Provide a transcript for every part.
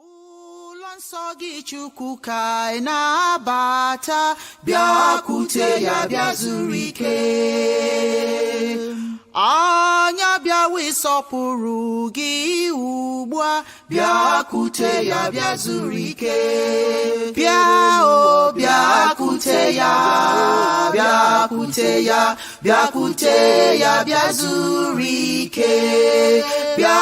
Ụlọ nsọ gị Chukwu ka ị na-abata, bịakwute ya bịa zuru ike. Anya bịawa ịsọpụrụ gị ugbu a, bịakwute ya bịa zuru ike. Bịa o bịakwute ya, bịakwute ya, bịakwute ya bịa zuru ike. Bịa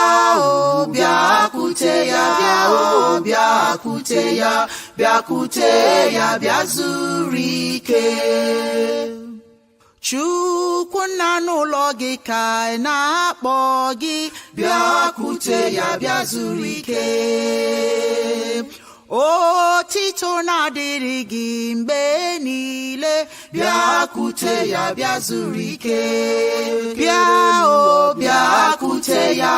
o bịakwute ya, bịa o bịakwute ya, bịakwute ya bịa zuru ike. Chukwu nna n'ụlọ gị ka ị na-akpọ gị, bịakwute ya bịa zuru ike. Otito na-adịrị gị mgbe niile, bịakwute ya bịa zuru ike. Bịa o bịakwute ya,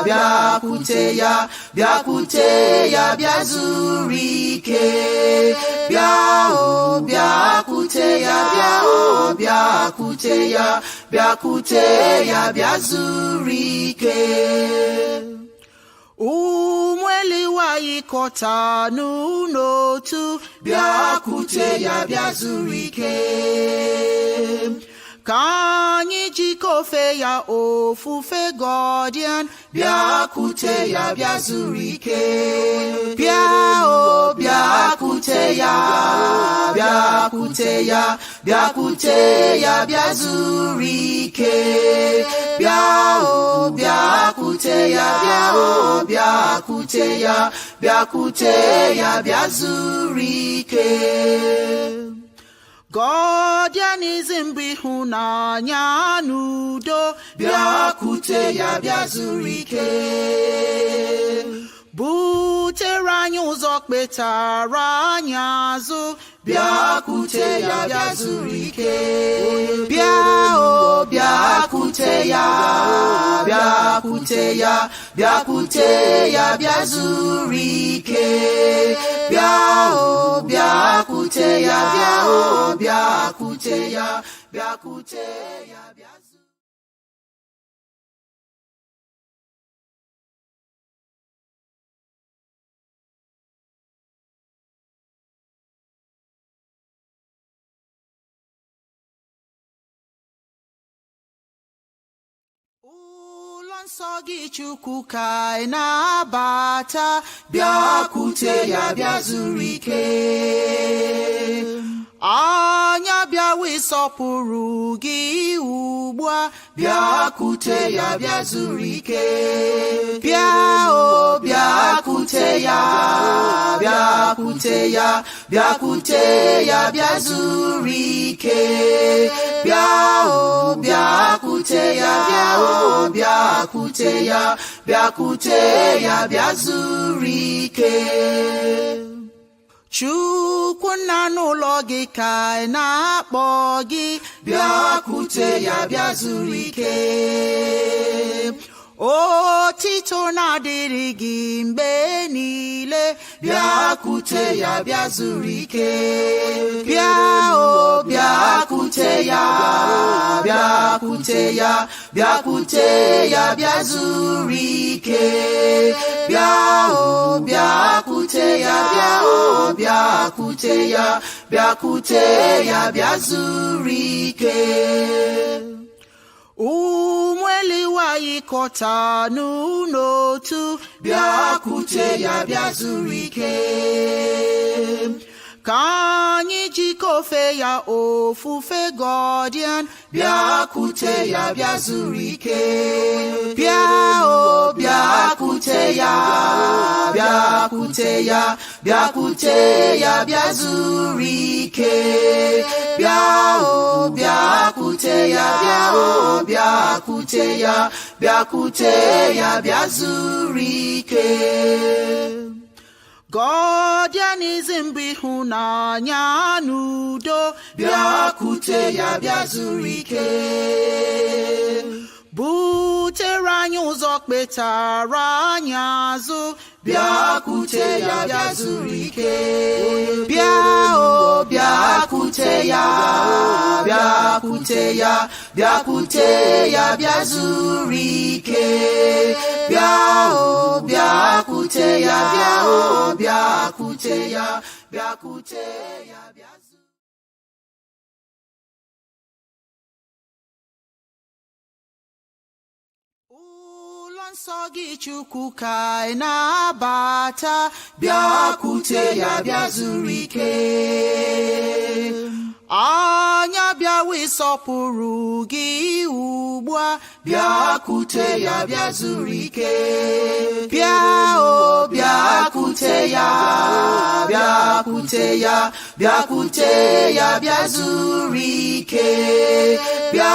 bịakwute ya, bịakwute ya bịa zuru ike. Bịa o bịakwute ya, bịa o bịakwute ya, bịakwute ya bịa zuru ike. Ụmụ Eliwayi kọta n'otu, bịakwute ya bịa zuru ike. Ka anyị jikọọ ofe ya ofufe Godian, bịakwute ya bịa zuru ike. Bịa o bịakwute ya, bịakwute ya, bịakwute ya bịa zuru ike. Bịa o bịakwute ya, bịa o bịakwute ya, bịakwute ya bịa zuru ike. Godianism bụ ịhụnanya n'udo, bịakwute ya bịa zuru ike. Butere anyị ụzọ kpetara anyị azụ, bịakwute ya bịa zuru ike. Bịa o bịakwute ya, bịakwute ya, bịakwute ya bịa zuru ike. Bịa o bịakwute ya, bịa o bịakwute ya, bịakwute ya bịa zuru. Ụlọ nsọ gị Chukwu ka ị na-abata, bịakwute ya bịa zuru ike. Anya bịawa ịsọpụrụ gị ugbu a, bịakwute ya bịa zuru ike. Bịa o bịakwute ya, bịakwute ya, bịakwute ya bịa zuru ike. Bịa o bịakwute ya, bịa o bịakwute ya, bịakwute ya bịa zuru ike. Chukwu nna n'ụlọ gị ka ị na-akpọ gị, bịakwute ya bịa zuru ike. Otito na-adịrị gị mgbe niile, bịakwute ya bịa zuru ike. Bịa o bịakwute ya, bịakwute ya, bịakwute ya bịa zuru ike. Bịa o bịakwute ya, bịa o bịakwute ya, bịakwute ya bịa zuru ike. Ụmụ Eliwayi kọta n'otu, bịakwute ya bịa zuru ike. Ka anyị jikọọ ofe ya ofufe Godian, bịakwute ya bịa zuru ike. Bịa o bịakwute ya, bịakwute ya, bịakwute ya bịa zuru ike. Bịa o bịakwute ya, bịa o bịakwute ya, bịakwute ya bịa zuru ike. Godianism bụ ịhụnanya n'udo, bịakwute ya bịa zuru ike. Butere anyị ụzọ kpetara anyị azụ, bịakwute ya bịa zuru ike. Bịa o bịakwute ya, bịakwute ya, bịakwute ya bịa zuru ike. Bịa o bịakwute bịakwute ya bịa o bịakwute ya bịakwute ya bịazụ. Ụlọ nsọ gị Chukwu ka anyị na-abata, bịakwute ya bịa zuru ike. Anya bịawa ịsọpụrụ gị ugbu a, bịakwute ya bịa zuru ike. Bịa o bịakwute ya bịakwute ya bịakwute ya bịa zuru ike. Bịa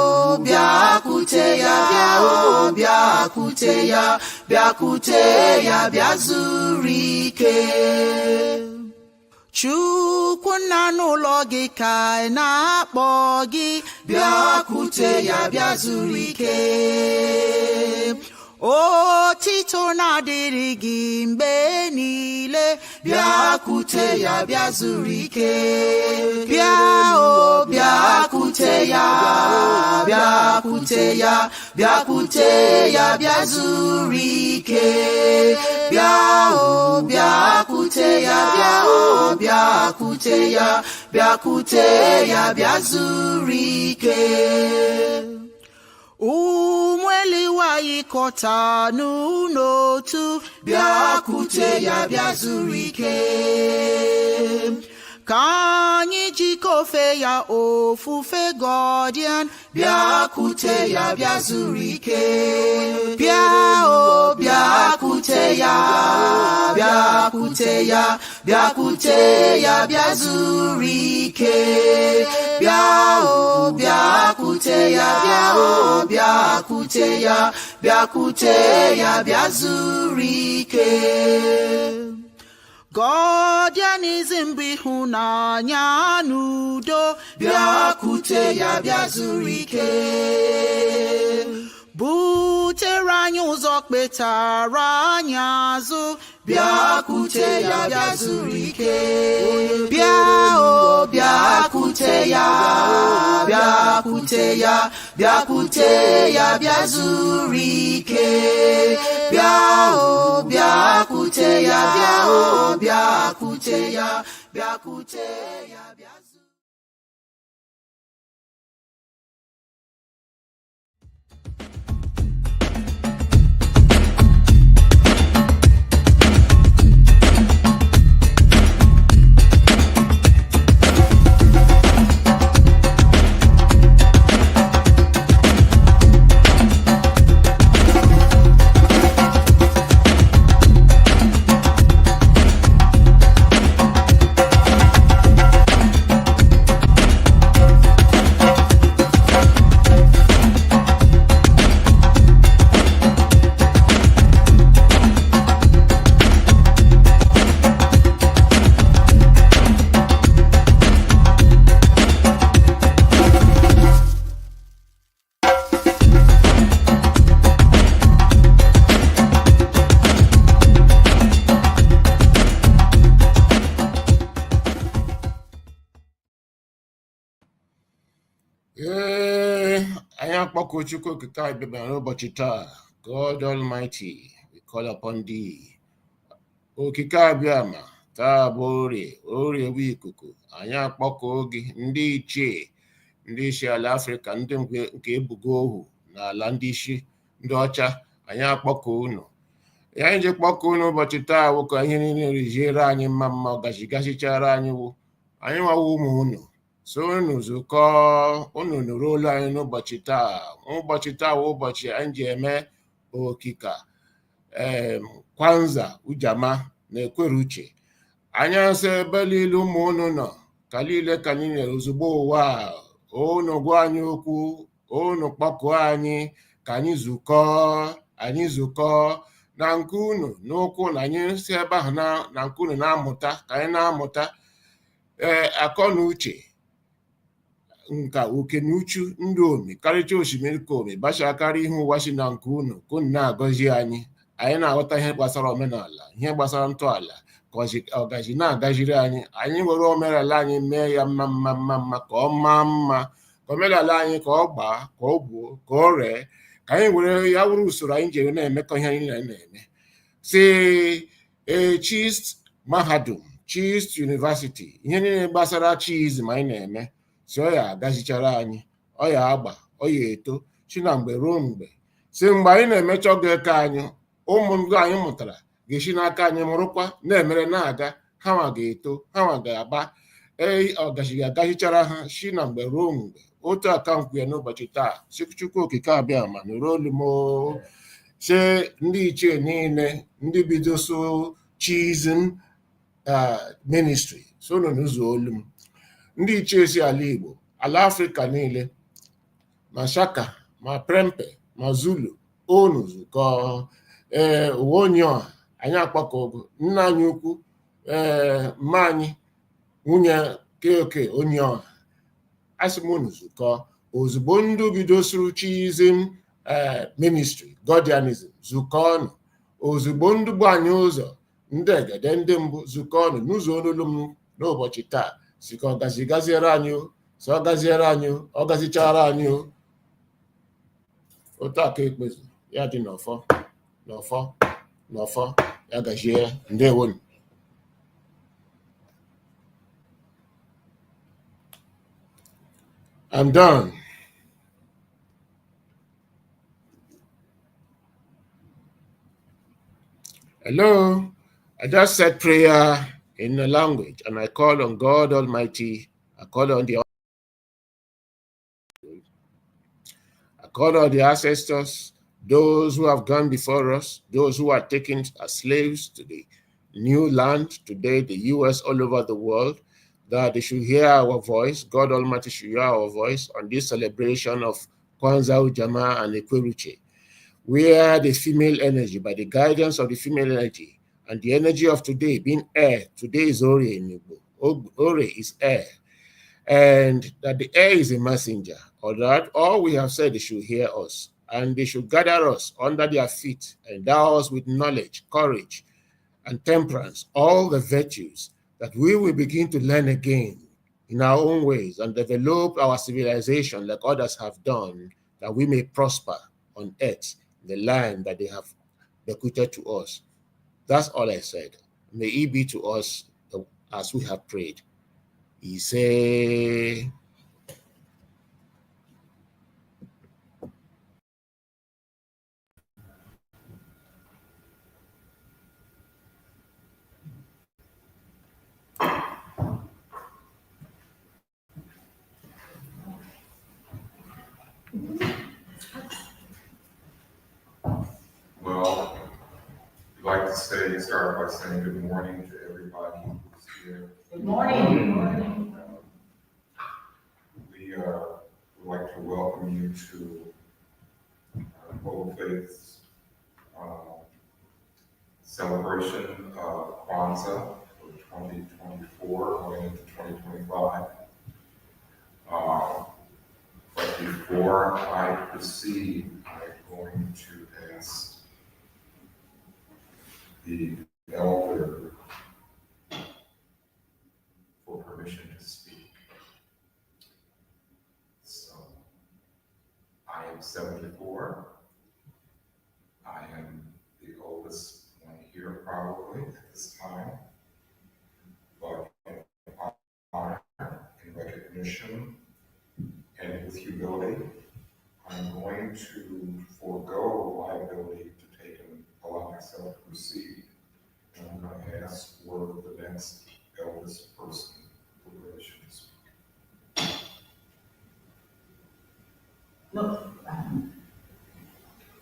o bịakwute ya bịa o bịakwute ya bịakwute ya bịa zuru ike. Chukwu nna n'ụlọ gị ka anyị na-akpọ gị, bịakwute ya bịa zuru ike. Otito na-adịrị gị mgbe niile, bịakwute ya bịa zuru ike. Bịa o bịakwute ya bịakwute ya bịakwute ya bịa zuru ike. Bịa o bịakwute ya bịa o bịakwute ya bịakwute ya bịa zuru ike. Ụmụ eliwayi kọta n'otu, bịakwute ya bịa zuru ike. Ka anyị jikọọ ofe ya ofufe Godian, bịakwute ya bịa zuru ike. Bịa o bịakwute ya bịakwute ya bịakwute ya bịa zuru ike. Bịa o bịakwute ya bịa o bịakwute ya bịakwute ya bịa zuru ike. Godianism bụ ịhụnanya n'udo, bịakwute ya bịa zuru ike. Butere anyị ụzọ kpetara anyị azụ, bịakwute ya bịa zuru ike. Bịa o bịakwute ya bịakwute ya bịakwute ya bịa zuru ike. Bịa o bịakwute ya bịa o bịakwute ya bịakwute ya bịa zuru. Anyị akpọku Chukwu okike anyị bịara n'ụbọchị taa. God Almighty, we call upon thee. Okike Ujaama, taa bụ orie bụ ikuku. Anyị akpọku gị, ndị ichie, ndị isi ala Afrịka, ndị nke ebugo ohu n'ala ndị isi ndị ọcha. Anyị akpọku unu. Anyị ji kpọku unu ụbọchị taa wụ ka ihe niile riziere anyị mma mma, ọgazigasịchara anyị wụ. Anyị nwawo ụmụ unu. So unu zukọ, unu nụrụ olu anyị n'ụbọchị taa. Ụbọchị taa wụ ụbọchị anyị ji eme okike Kwanzaa, Ujaama na Ekwurochie. Anyị asị ebe niile ụmụ unu nọ, ka niile ka anyị nyere ozugbo ụwa a, unu gwa anyị okwu, unu kpọkuo anyị ka anyị zukọ na nke unu n'okwu, na anyị si ebe ahụ na nke unu na-amụta, ka anyị na-amụta akọ na uche nka oke na uchu ndị omi karịcha osimiri ka omi bachakarị ihe ụwa si na nke unu ka unu na-agọzi anyị na-aghọta ihe gbasara omenala, ihe gbasara ntọala, ka ọgazi na-agaziri anyị were omenala anyị mee ya mma ka ọ maa mma, ka omenala anyị ka ọ gbaa, ka ọ gbuo, ka ọ ree, ka anyị were ya wuru usoro anyị jere na-emekọ ihe anyị na-eme. si Mahadum, Chiist University, ihe niile gbasara Chiism anyị na-eme, si ọ ya agazichara anyị, ọ ya agba, ọ ya eto, si na mgbe ruo mgbe, si mgbe anyị na-emecha oge ka anyị, ụmụ ndị anyị mụtara ga-esi n'aka anyị mụrụkwa na-emere na-aga, ha nwa ga-eto, ha nwa ga-agba, ọgazi agazichara ha si na mgbe ruo mgbe. Otu aka nkwụ ya n'ụbọchị taa, si Chukwu okike abịa ma nụrụ olu m, si ndị ichie niile ndị bido so Chiism ministry so nọ n'ụzọ olu m, ndị ichie si ala Igbo, ala Afrịka niile, ma Shaka, ma Prempe, ma Zulu, unu zukọ, uwe onye ọha anyị akpakọgo, nna anyị ukwu, mma anyị, nwunye keoke onye ọha, asị m unu zukọ ozugbo ndị bidosuru Chiism ministry Godianism zukọọnụ, ozugbo ndị bụ anyị ụzọ ndị egede ndị mbụ zukọọnụ n'ụzọ olu m n'ụbọchị taa, si ka ọgazi gaziere anyị, si ọ gaziere anyị, ọ gazichara anyị. Otu aka ekpezu ya dị n'ọfọ n'ọfọ n'ọfọ, ya gazie. Ndewonu. I'm done. Hello. I just said prayer in a language, and I call on God Almighty. I call on the ancestors, those who have gone before us, those who are taken as slaves to the new land today, the U.S., all over the world, that they should hear our voice. God Almighty should hear our voice on this celebration of Kwanzaa, Ujaama, and Ekwurochie, where the female energy, by the guidance of the female energy, and the energy of today being air, today is Ore in Igbo. Ore is air, and that the air is a messenger, or that all we have said, they should hear us, and they should gather us under their feet, endow us with knowledge, courage, and temperance, all the virtues, that we will begin to learn again in our own ways and develop our civilization like others have done, that we may prosper on earth, the land that they have bequeathed to us. That's all I said. May it be to us as we have prayed. He said, well, we'd like to start by saying good morning to everybody who's here. Good morning. Good morning. We would like to welcome you to Global Faith's celebration of Kwanzaa for 2024 going into 2025. But before I proceed, I'm going to ask the elder for permission to speak. So, I am 74. I am the oldest one here probably at this time. But in honor, in recognition, and with humility, I'm going to forego my ability to take and allow myself to proceed. And I'm going to ask for the next eldest person for permission to speak. No,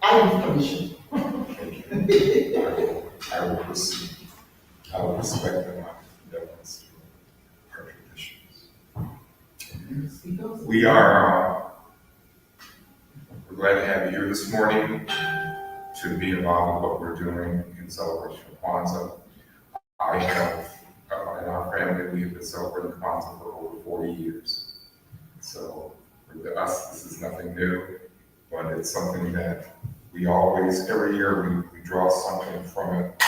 I have permission. Thank you. I will proceed. I will respect the deference to our traditions. We are we're glad to have you here this morning to be involved in what we're doing in celebration of Kwanzaa. I have, in our family, we have been celebrating Kwanzaa for over 40 years. So for us, this is nothing new, but it's something that we always, every year, we draw something from it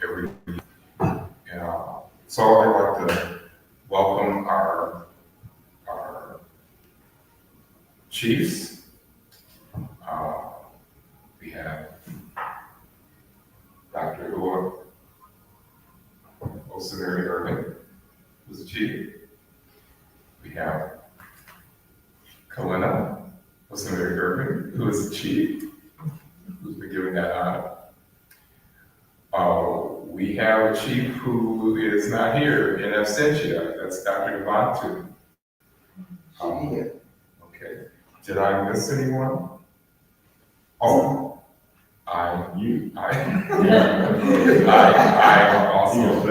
every year. So I'd like to welcome our chiefs. We have Dr. Mary Irving, who's a chief. We have Kalina Mary Irving, who is the chief, who's been given that honor. We have a chief who is not here in absentia. That's Dr. Devontu. Okay. Did I miss anyone? Oh, I am also as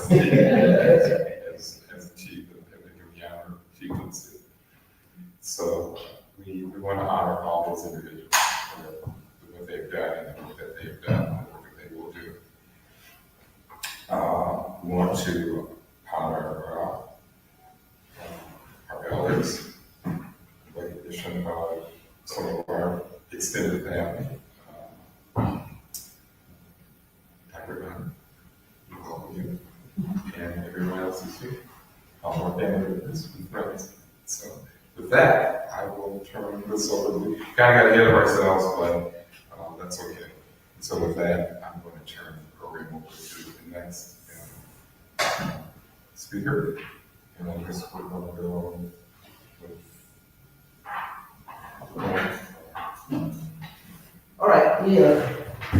the chief of the Ujaama chieftaincy. So we want to honor all those individuals for what they've done and the work that they've done and the work that they will do. We want to honor our elders, recognition of some of our extended family. Dr. Gunn, welcome you, and everyone else is here. All our family members and friends. So with that, I will turn this over. We kind of got ahead of ourselves, but that's okay. So with that, I'm going to turn the program over to the next speaker, and I guess we're going to go with. All right,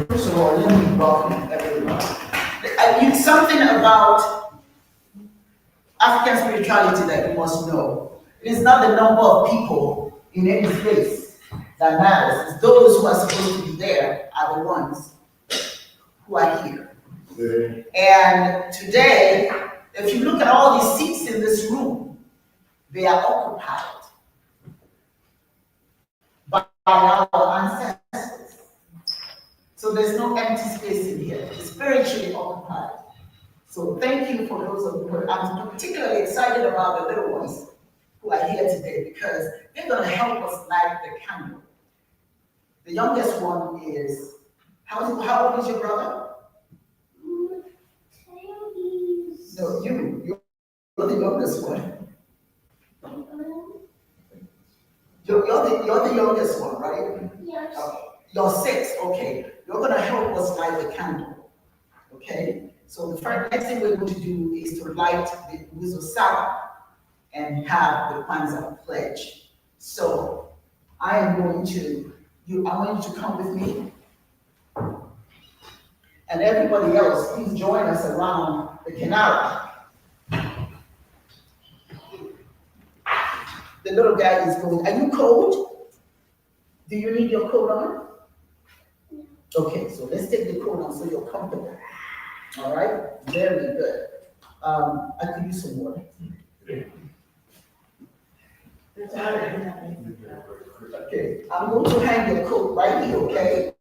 first of all, let me welcome everyone. Something about African spirituality that you must know. It is not the number of people in any place that matters. It's those who are supposed to be there are the ones who are here. And today, if you look at all these seats in this room, they are occupied by our ancestors. So there's no empty space in here. It's spiritually occupied. So thank you for those of you who I'm particularly excited about the little ones who are here today because they're going to help us light the candle. The youngest one is, how old is your brother? No, you're the youngest one. You're the youngest one, right? Yes. You're 6, okay. You're going to help us light the candle, okay? So the next thing we're going to do is to light the Uzo Sala and have the Kwanzaa pledge. So I want you to come with me. And everybody else, please join us around the Kinara. The little guy is going, are you cold? Do you need your coat on? Okay, so let's take the coat on so you're comfortable. All right, very good. I could use some water. Okay, I'm going to hang your coat right here, okay?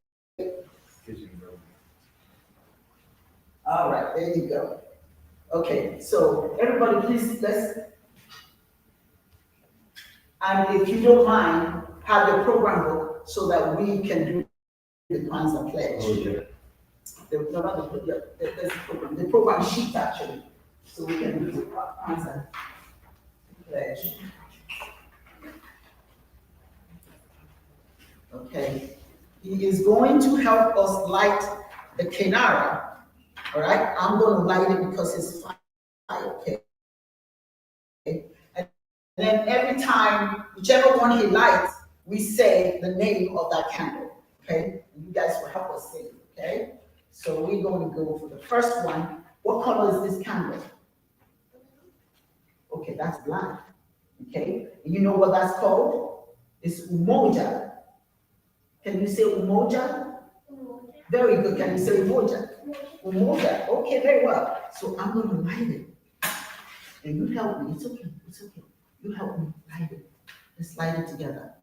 All right, there you go. Okay, so everybody please, and if you don't mind, have your program book so that we can do the Kwanzaa pledge. Okay. The program sheet actually, so we can do the Kwanzaa pledge. Okay, he is going to help us light the Kinara. All right, I'm going to light it because it's fire. Okay. And then every time, whichever one he lights, we say the name of that candle. Okay, and you guys will help us say it. Okay, so we're going to go for the first one. What color is this candle? Okay, that's black. Okay, and you know what that's called? It's umoja. Can you say umoja? Very good. Can you say umoja? Umoja. Okay, very well. So I'm going to light it. And you help me. It's okay. It's okay. You help me light it. Let's light it together.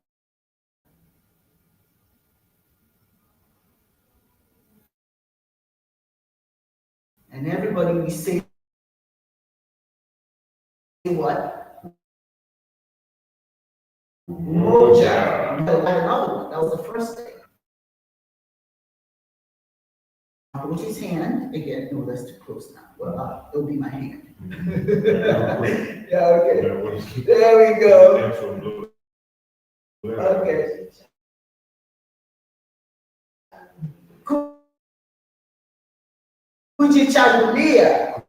And everybody, we say what? Umoja. Another one. That was the first thing. Put his hand again. No, that's too close now. Well, it'll be my hand. Yeah, okay. There we go. Okay. Kujichagulia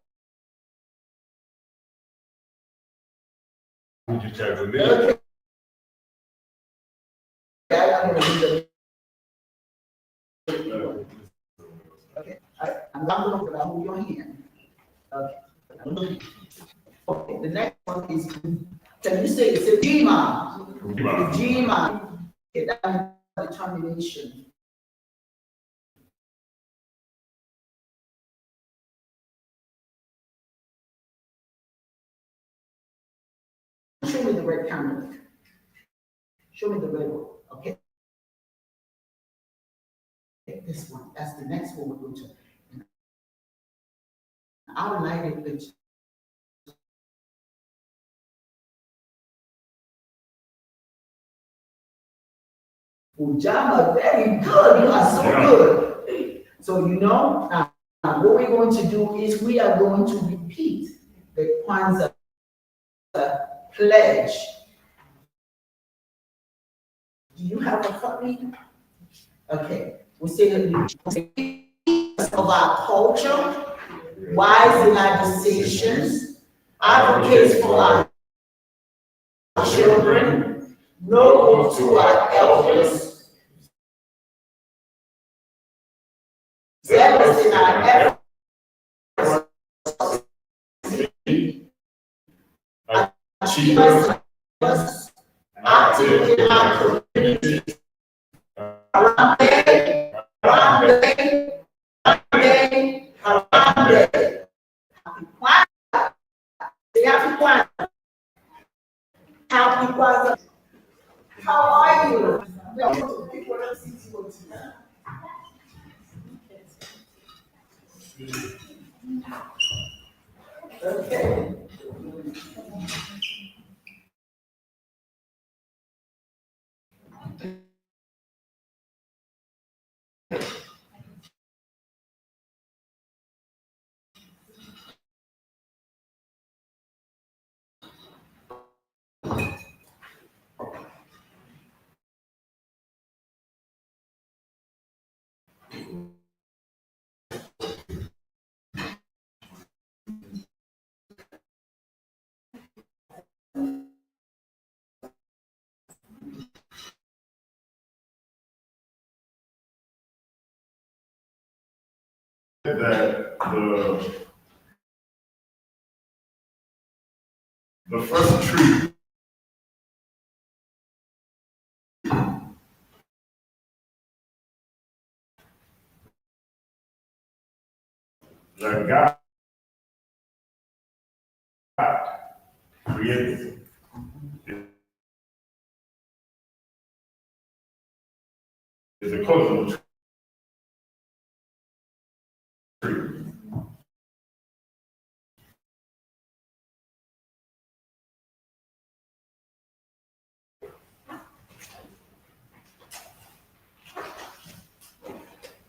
Okay. I'm gonna read the. Okay. I'm not gonna move your hand. Okay. Okay. The next one is. Can you say it's a Ujaama? Ujaama. Okay, that determination. Show me the red candle. Show me the red one. Okay. This one. That's the next one we're going to. I'll light it with. Ujaama, very good. You are so good. So now what we're going to do is we are going to repeat the Kwanzaa pledge. Do you have a copy? Okay. We say of our culture, wise in our decisions, advocates for our children, noble to our elders, zealous in our efforts, achievers, active in our community, around day, around day, around day, around day. Happy Kwanzaa. Say Happy Kwanzaa. Happy Kwanzaa. How are you? Okay. That the first tree that God created is a coconut tree.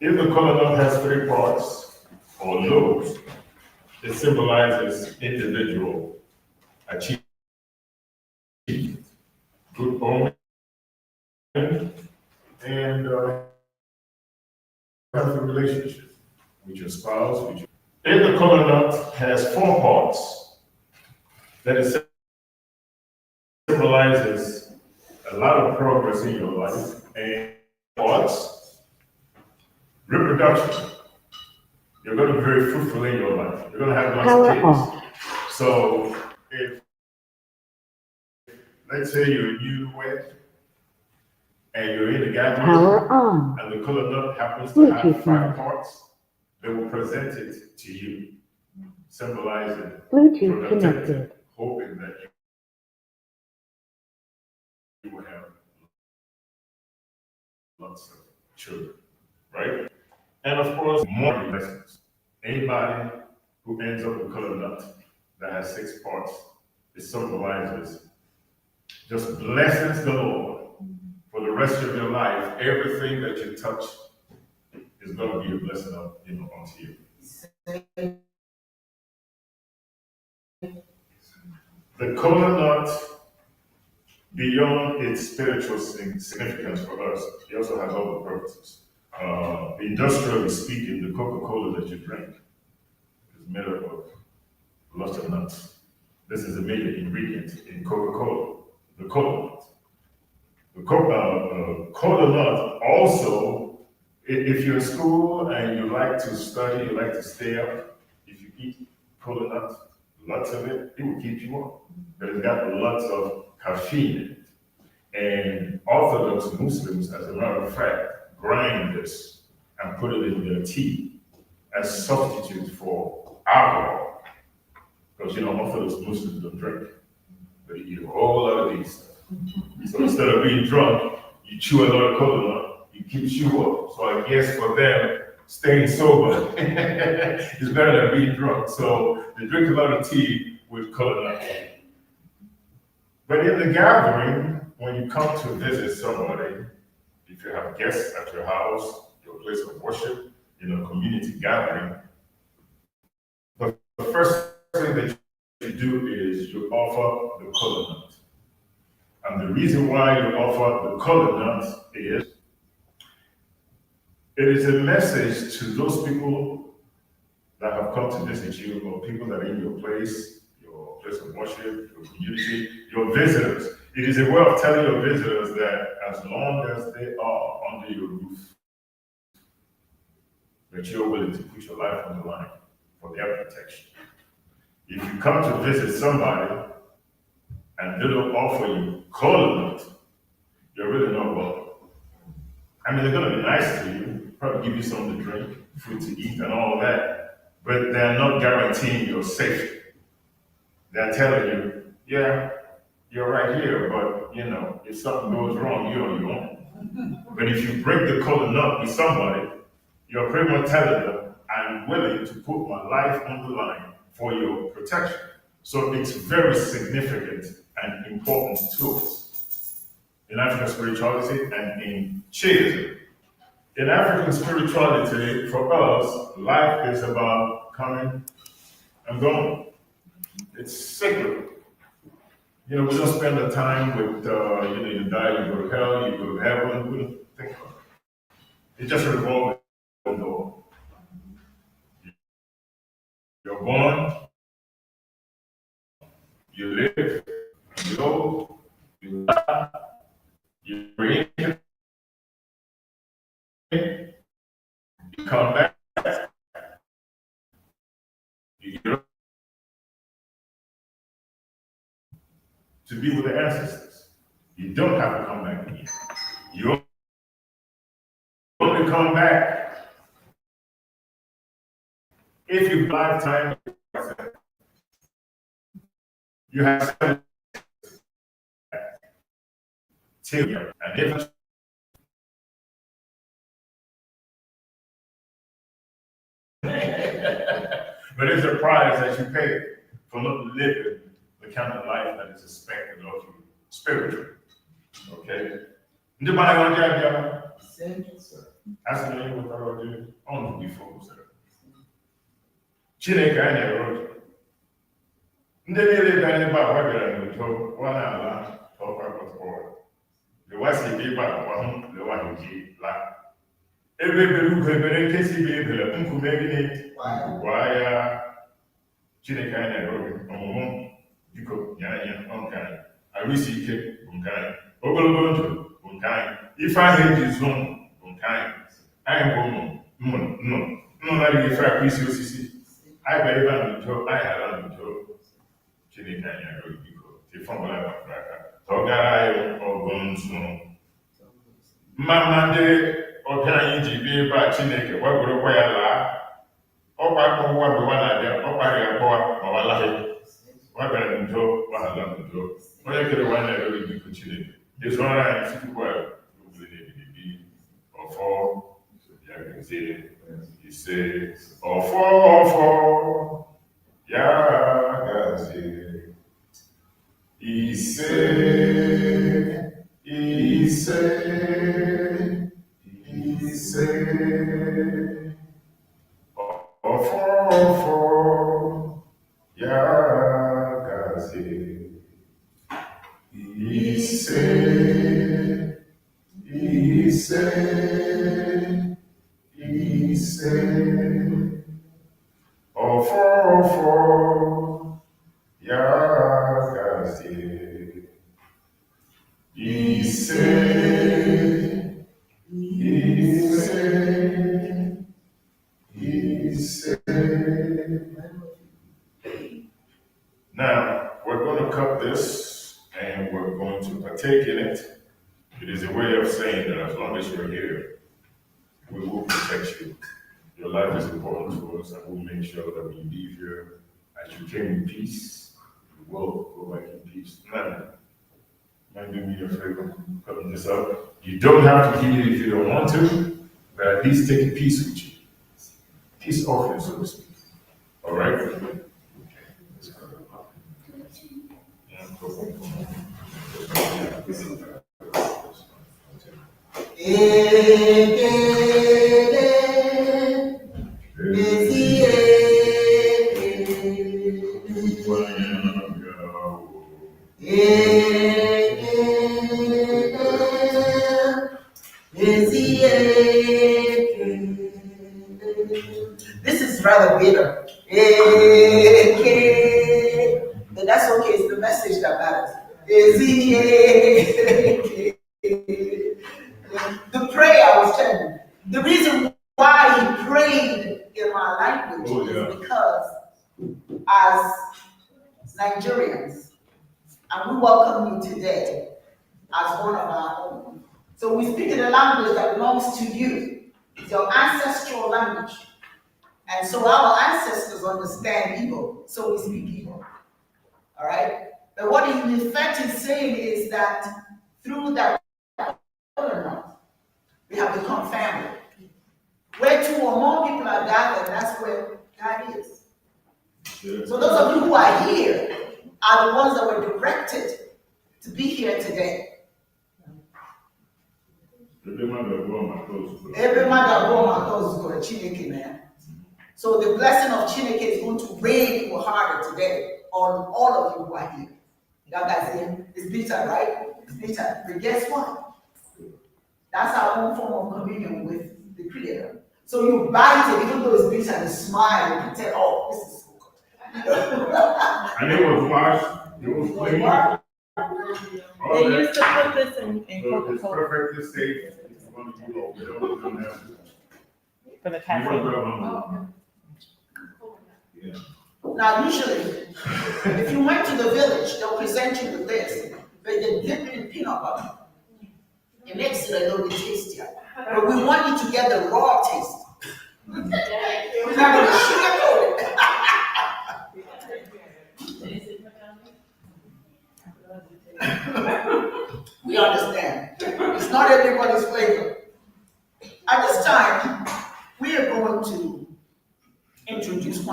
If the coconut has 3 parts or lobes, it symbolizes individual achievement, good omen, and healthy relationship with your spouse. If the coconut has 4 parts, then it symbolizes a lot of progress in your life and parts, reproduction. You're going to be very fruitful in your life. You're going to have lots of kids. So if, let's say you're newlywed and you're in the gathering and the coconut happens to have 5 parts, they will present it to you, symbolizing productivity, hoping that you will have lots of children, right? And of course, more blessings. Anybody who ends up with coconut that has 6 parts, it symbolizes just blessings galore for the rest of your life. Everything that you touch is going to be a blessing unto you. The coconut, beyond its spiritual significance for us, it also has other purposes. Industrially speaking, the Coca-Cola that you drink is made up of lots of nuts. This is a major ingredient in Coca-Cola, the cola nut. The cola nut also, if you're in school and you like to study, you like to stay up, if you eat cola nut, lots of it, it will keep you up. But it's got lots of caffeine in it. And Orthodox Muslims, as a matter of fact, grind this and put it in their tea as substitute for alcohol. Because Orthodox Muslims don't drink, but they eat a whole lot of these stuff. So instead of being drunk, you chew a lot of coconut, it keeps you up. So I guess for them, staying sober is better than being drunk. So they drink a lot of tea with coconut. But in the gathering, when you come to visit somebody, if you have guests at your house, your place of worship, community gathering, the first thing that you do is you offer the cola nut. And the reason why you offer the cola nut is it is a message to those people that have come to visit you, or people that are in your place of worship, your community, your visitors. It is a way of telling your visitors that as long as they are under your roof, that you're willing to put your life on the line for their protection. If you come to visit somebody and they don't offer you cola nut, you're really not welcome. I mean, they're going to be nice to you, probably give you something to drink, food to eat, and all that, but they're not guaranteeing your safety. They're telling you, yeah, you're right here, but if something goes wrong, you're on your own. But if you break the cola nut with somebody, you're pretty much telling them, I'm willing to put my life on the line for your protection. So it's very significant and important to us in African spirituality and in Chiism. In African spirituality, for us, life is about coming and going. It's sacred. We don't spend the time with, you die, you go to hell, you go to heaven. We don't think about it. It just revolves the door. You're born, you live, you go, you die, you breathe, you come back, you get up to be with the ancestors. You don't have to come back again. You only come back if you lifetime. You have till and if but it's a price that you pay for not living the kind of life that is expected of you spiritually. Okay? Anybody want to job? Sir. That's the name what I will do on before, sir. ChinEke and Ekwurochie. Ndị niile bịara ebe a gbabịara n'udo nwa na-ala ọkwa the wasi ebe akwa hụ lewa ji la ebe ebere ugo ebere nkesi bụ ebere nkume gịnị gwa ya ChinEke anyị na-ere ọmụmụ biko nye anyị nke anyị arụsi ike bụ nke anyị ogologo ndụ bụ nke anyị ife ahụ eji zụ bụ nke anyị anyị bụ nnụnụ na-adịghị ife akwa isi osisi anyị bịara ebe a n'udo anyị ala n'udo ChinEke anyị arịọ biko ife ọbụla gbapụrụ aka ka ọ gara anyị ọgụ nzu mma ndị ọbịa anyị ji bịa ebe a ChinEke gbagorokwa ya laa ọkwa akpọwa bụ nwa na-abịa ọkparị akpọwa ma ọ laghị nwa bịara n'udo gbahala n'udo onye kere nwa na-arịọ biko ChinEke ịzụ ọrụ anyị tupu a obodo na-ebibi ọfọ ya gazie ise ọfọ ya gazie ise ọfọ ya gazie ise ọfọ ya Now, we're going to cut this and we're going to partake in it. It is a way of saying that as long as you're here, we will protect you. Your life is important to us, and we'll make sure that when you leave here, as you came in peace, you will go back in peace. Now, mind do me a favor, cutting this up. You don't have to heed it if you don't want to, but at least take a piece with you. Peace offering, so to speak. All right? This is rather bitter. But that's okay, it's the message that matters. The prayer I was telling you, the reason why he prayed in my language is because as Nigerians, and we welcome you today as one of our own. So we speak in a language that belongs to you. It's your ancestral language. And so our ancestors understand Igbo, so we speak Igbo. All right? But what in effect is saying is that through that we have become family. Where two or more people are gathered, that's where God is. So those of you who are here are the ones that were directed to be here today. Every man that brought my clothes is going to ChinEke, man. So the blessing of ChinEke is going to rain even harder today on all of you who are here. That guy's saying it's bitter, right? It's bitter. But guess what? That's our own form of communion with the Creator. So you bite it, even though it's bitter, and smile and pretend, oh, this is so good. And it was washed, it was clean. They used to put this in So it's Coca-Cola perfectly safe. It's going to be over. We don't have to. for the You cafe. don't grab on. Yeah. Now, usually, if you went to the village, they'll present you with this, but they dip it in peanut butter. It makes it a little bit tastier. But we want you to get the raw taste. We're not going to sugarcoat it. We understand. It's not everybody's flavor. At this time, we are going to introduce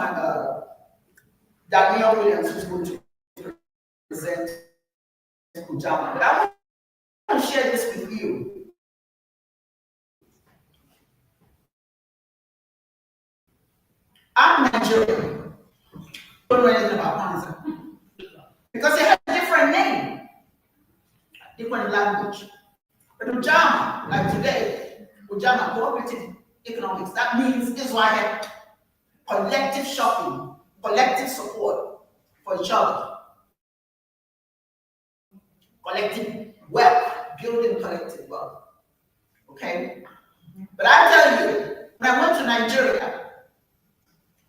Daniel Williams, who's going to present Ujaama. But I want to share this with you. I'm Nigerian. I don't know anything about Kwanzaa. Because it has a different name, different language. But Ujaama, like today, Ujaama, cooperative economics, that means Israel collective shopping, collective support for each other, collective wealth, building collective wealth. Okay? But I tell you, when I went to Nigeria,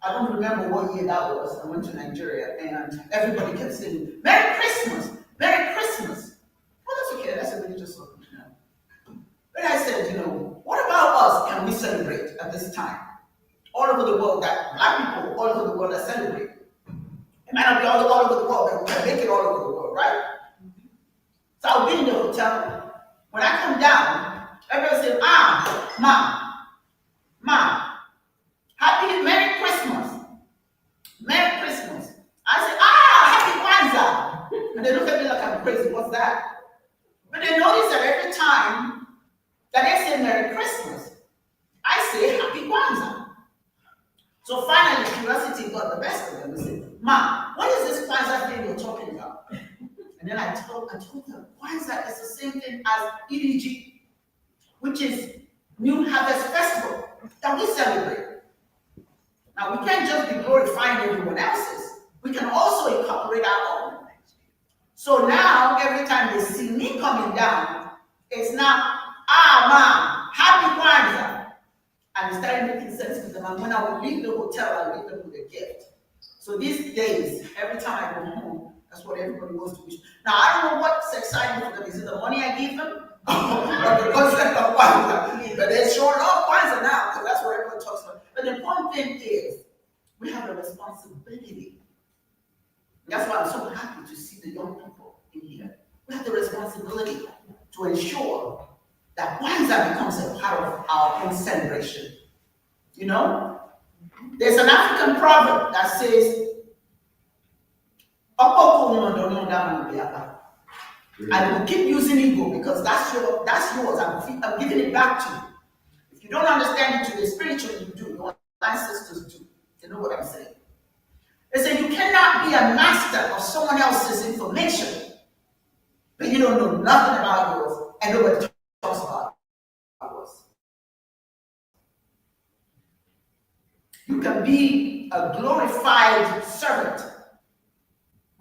I don't remember what year that was. I went to Nigeria and everybody kept saying, Merry Christmas, Merry Christmas. Well, that's okay, that's a religious song. But I said, what about us? Can we celebrate at this time? All over the world, that black people all over the world are celebrating. It might not be all over the world, but we can make it all over the world, right? So I'll be in the hotel. When I come down, everybody says, Ma, happy Merry Christmas. Merry Christmas. I say, Happy Kwanzaa. And they look at me like I'm crazy, what's that? But they notice that every time that they say Merry Christmas, I say Happy Kwanzaa. So finally, curiosity got the best of them. They said, Ma, what is this Kwanzaa thing you're talking about? And then I told them, Kwanzaa is the same thing as EDG, which is New Harvest Festival that we celebrate. Now, we can't just be glorifying everyone else's. We can also incorporate our own. So now, every time they see me coming down, it's not, Mom, happy Kwanzaa. And it started making sense to them. And when I would leave the hotel, I would leave them with a gift. So these days, every time I go home, that's what everybody wants to wish. Now, I don't know what's exciting for them. Is it the money I give them? Or the concept of Kwanzaa? But they sure love Kwanzaa now, because that's what everyone talks about. But the important thing is, we have a responsibility. That's why I'm so happy to see the young people in here. We have the responsibility to ensure that Kwanzaa becomes a part of our own celebration. You know? There's an African proverb that says, I will keep using Igbo because that's yours. I'm giving it back to you. If you don't understand it today, spiritually you do, your ancestors do. You know what I'm saying? They say you cannot be a master of someone else's information, but you don't know nothing about yours and nobody talks about yours. You can be a glorified servant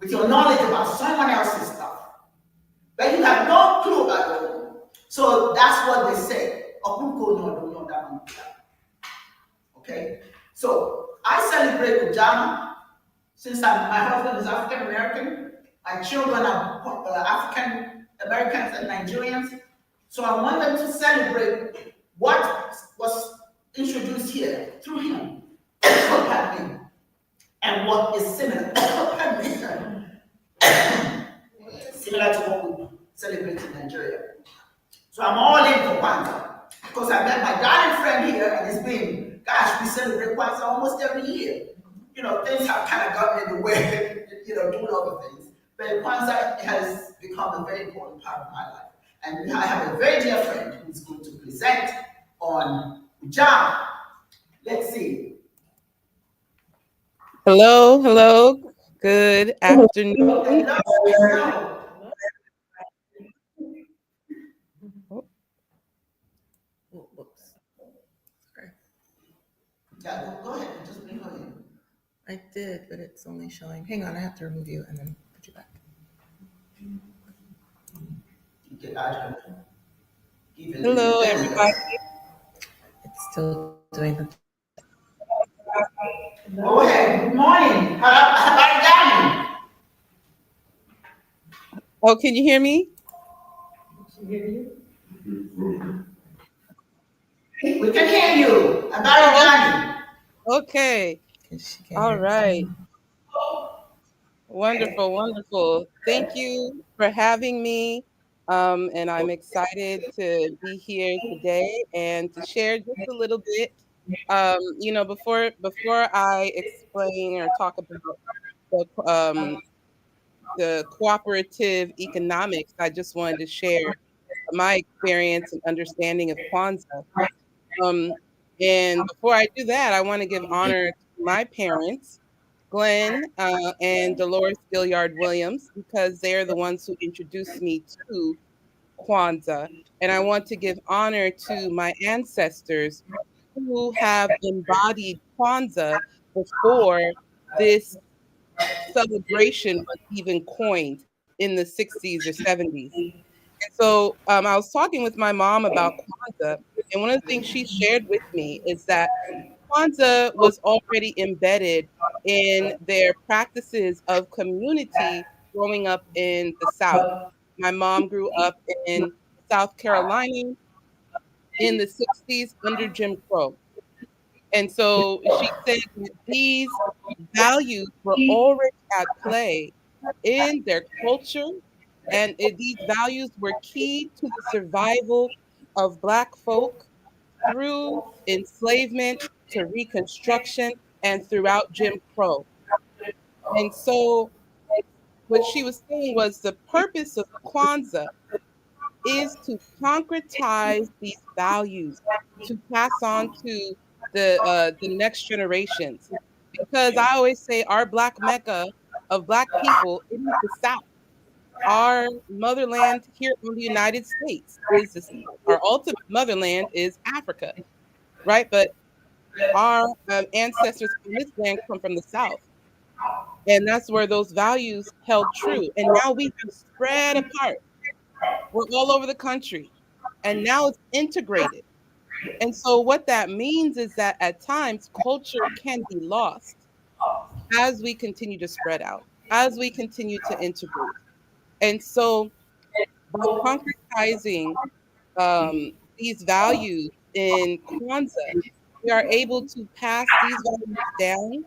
with your knowledge about someone else's stuff, but you have no clue about your own. So that's what they say. Okay? So I celebrate Ujaama since my husband is African American. My children are African Americans and Nigerians. So I want them to celebrate what was introduced here through him. And what is similar similar to what we celebrate in Nigeria. So I'm all in for Kwanzaa because I met my darling friend here, and it's been, gosh, we celebrate Kwanzaa almost every year. You know, things have kind of gotten in the way, doing other things. But Kwanzaa has become a very important part of my life. And I have a very dear friend who's going to present on Ujaama. Let's see. Hello. Good afternoon. Hello. Oh, whoops. Sorry. Yeah, go ahead. Just bring her in. I did, but it's only showing. Hang on, I have to remove you and then put you back. hello, everybody. It's still doing the. Go ahead. Good morning. How Oh, can you hear me? we can hear you. Okay. All right. Wonderful. Thank you for having me. And I'm excited to be here today and to share just a little bit. Before I explain or talk about the cooperative economics, I just wanted to share my experience and understanding of Kwanzaa. And before I do that, I want to give honor to my parents, Glenn and Dolores Gilliard Williams, because they're the ones who introduced me to Kwanzaa. And I want to give honor to my ancestors who have embodied Kwanzaa before this celebration was even coined in the 60s or 70s. And so I was talking with my mom about Kwanzaa, and one of the things she shared with me is that Kwanzaa was already embedded in their practices of community growing up in the South. My mom grew up in South Carolina in the 60s under Jim Crow. And so she said that these values were already at play in their culture, and these values were key to the survival of Black folk through enslavement to Reconstruction and throughout Jim Crow. And so what she was saying was the purpose of Kwanzaa is to concretize these values, to pass on to the next generations. Because I always say our Black Mecca of Black people is the South. Our motherland here in the United States is the South. Our ultimate motherland is Africa, right? But our ancestors in this land come from the South. And that's where those values held true. And now we have spread apart. We're all over the country. And now it's integrated. And so what that means is that at times culture can be lost as we continue to spread out, as we continue to integrate. And so by concretizing these values in Kwanzaa, we are able to pass these values down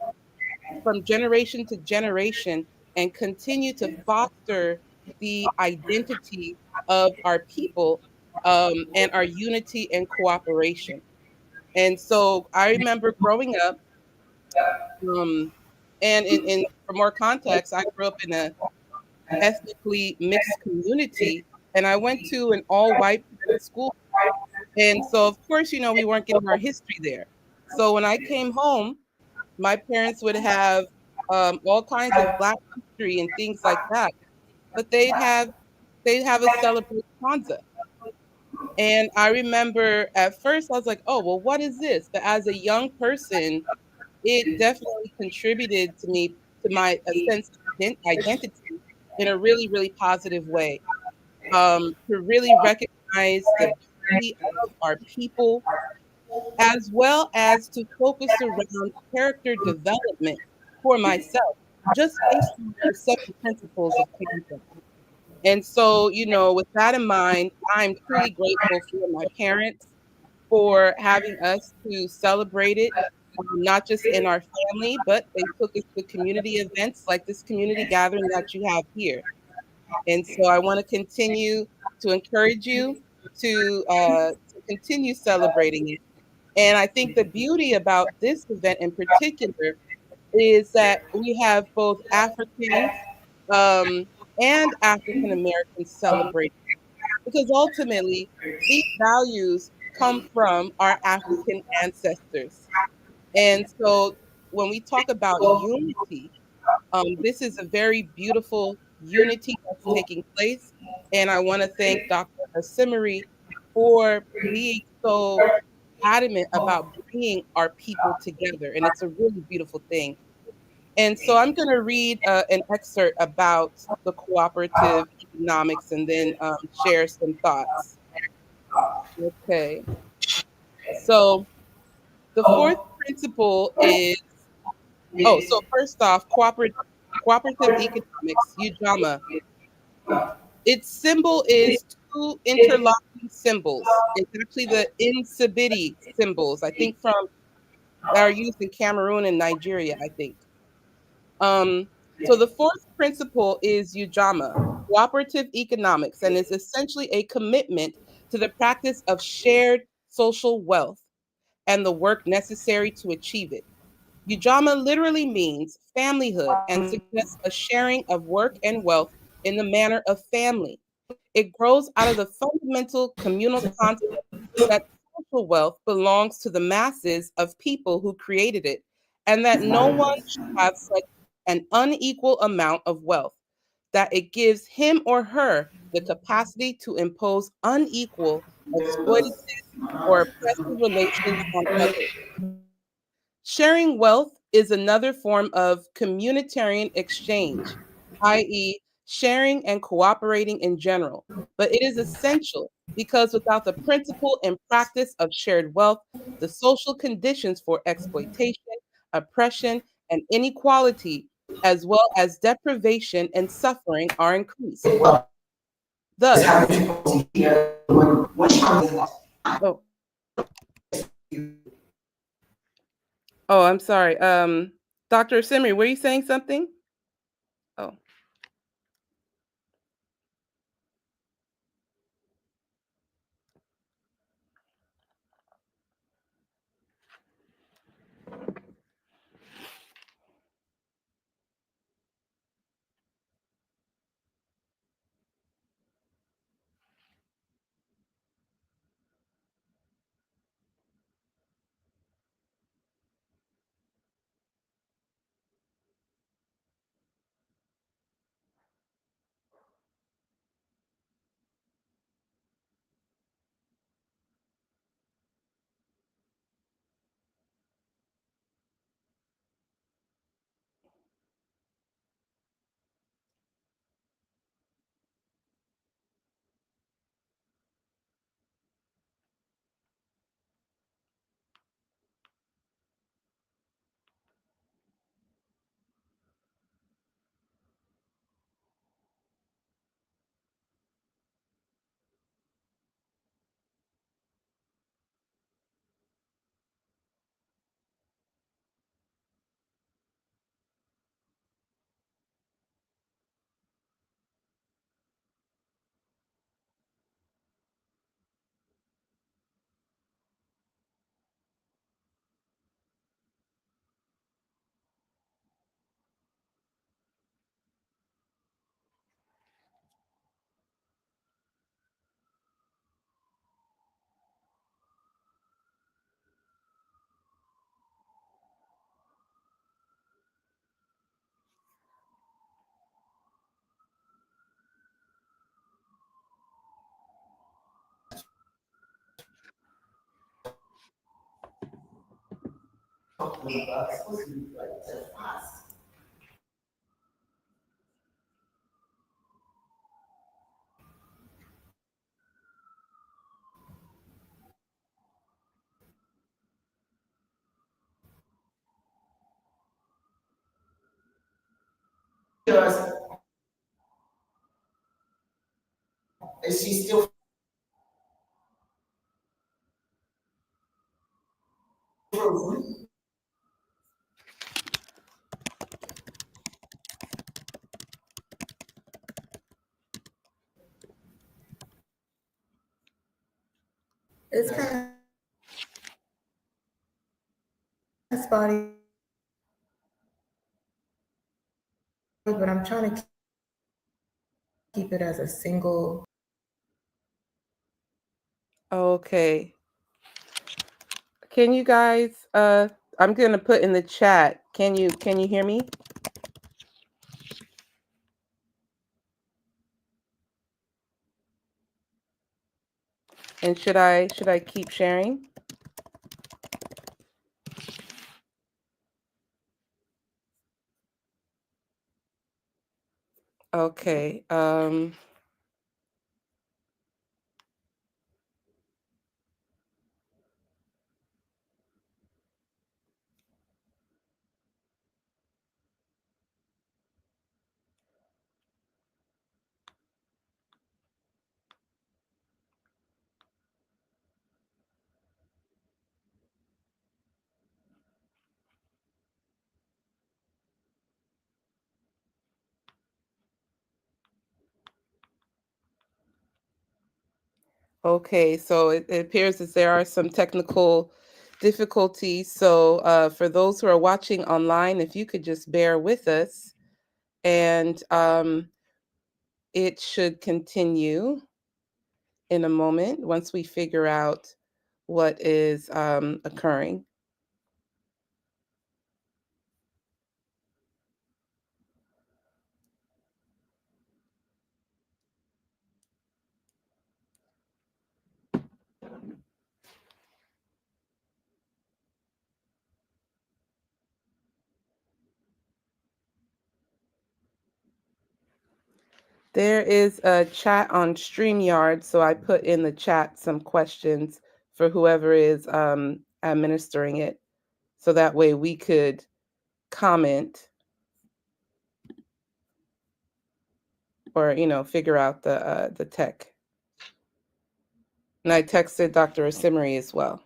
from generation to generation and continue to foster the identity of our people and our unity and cooperation. And so I remember growing up, um, and for more context, I grew up in a ethnically mixed community, and I went to an all-white school. And so, of course, we weren't getting our history there. So when I came home, my parents would have all kinds of Black history and things like that, but they'd have us celebrate Kwanzaa. And I remember at first I was like, oh, well, what is this? But as a young person, it definitely contributed to my a sense of identity in a really, really positive way. To really recognize the beauty of our people, as well as to focus around character development for myself, just based on the 7 principles of Kwanzaa. And so, with that in mind, I'm truly grateful for my parents for having us to celebrate it, not just in our family, but they took us to community events like this community gathering that you have here. And so I want to continue to encourage you to continue celebrating it. And I think the beauty about this event in particular is that we have both Africans um, and African Americans celebrating, because ultimately these values come from our African ancestors. And so when we talk about unity, this is a very beautiful unity that's taking place. And I want to thank Dr. Asimari for being so adamant about bringing our people together. And it's a really beautiful thing. And so I'm going to read an excerpt about the cooperative economics and then share some thoughts. Okay. So the fourth principle is, so first off, cooperative economics, Ujaama. Its symbol is two interlocking symbols. It's actually the Nsibidi symbols, I think that are used in Cameroon and Nigeria, I think. So the fourth principle is Ujaama, cooperative economics, and is essentially a commitment to the practice of shared social wealth and the work necessary to achieve it. Ujaama literally means familyhood and suggests a sharing of work and wealth in the manner of family. It grows out of the fundamental communal concept that social wealth belongs to the masses of people who created it, and that no one should have such an unequal amount of wealth that it gives him or her the capacity to impose unequal, exploitative, or oppressive relations on others. Sharing wealth is another form of communitarian exchange, i.e., sharing and cooperating in general, but it is essential because without the principle and practice of shared wealth, the social conditions for exploitation, oppression, and inequality, as well as deprivation and suffering, are increased. Thus, oh, I'm sorry. Dr. Simri, were you saying something? Oh. talking about. It's supposed to be like fast. Is she still frozen? It's kind of spotty, but I'm trying to keep it as a single. Okay. Can you guys I'm going to put in the chat. Can you hear me? And should I keep sharing? Okay. Okay, so it appears as there are some technical difficulties. So for those who are watching online, if you could just bear with us, and it should continue in a moment once we figure out what is occurring. There is a chat on StreamYard, so I put in the chat some questions for whoever is administering it, so that way we could comment or figure out the tech. And I texted Dr. Asimari as well.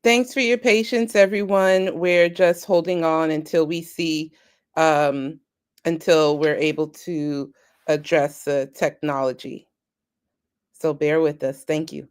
Thanks for your patience, everyone. We're just holding on until we see, until we're able to address the technology. So bear with us. Thank you.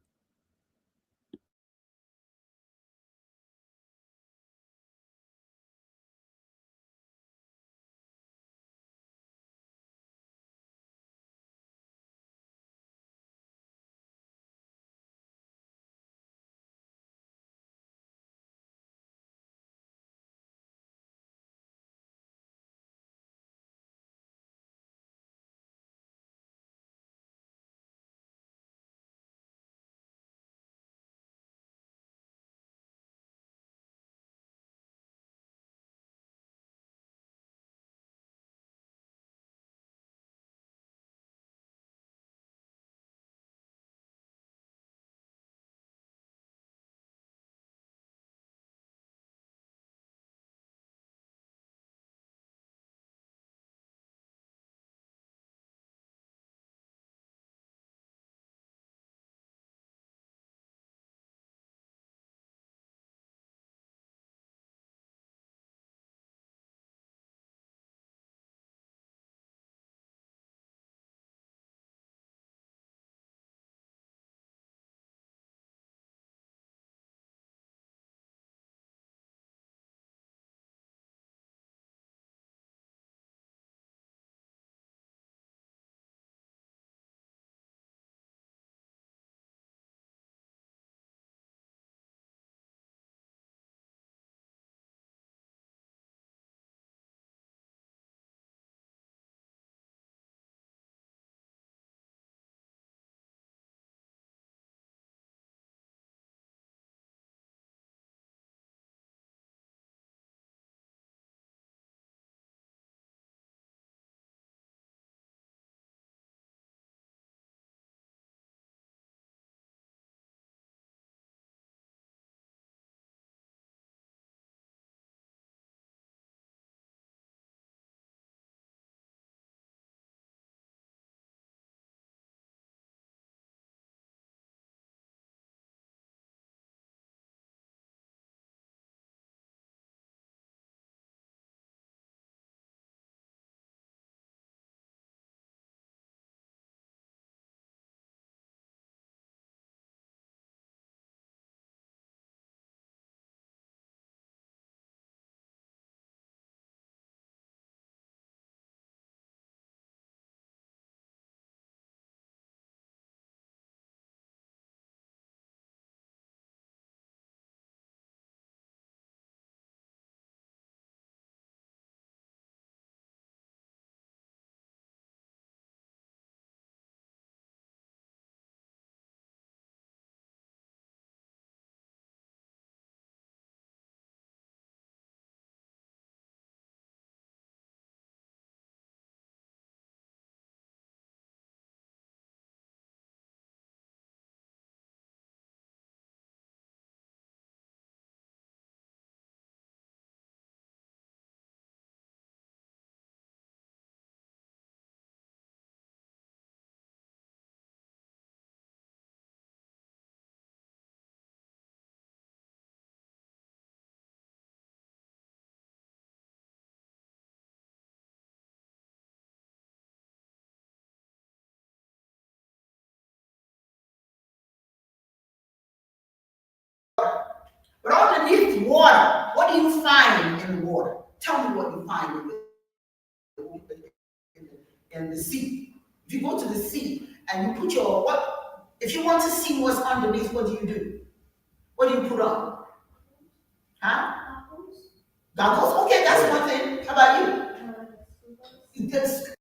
But underneath water, what do you find in the water? Tell me what you find in the sea. If you go to the sea and you put your what? If you want to see what's underneath, what do you do? What do you put on? Huh? Goggles? Okay, that's one thing. How about you? That's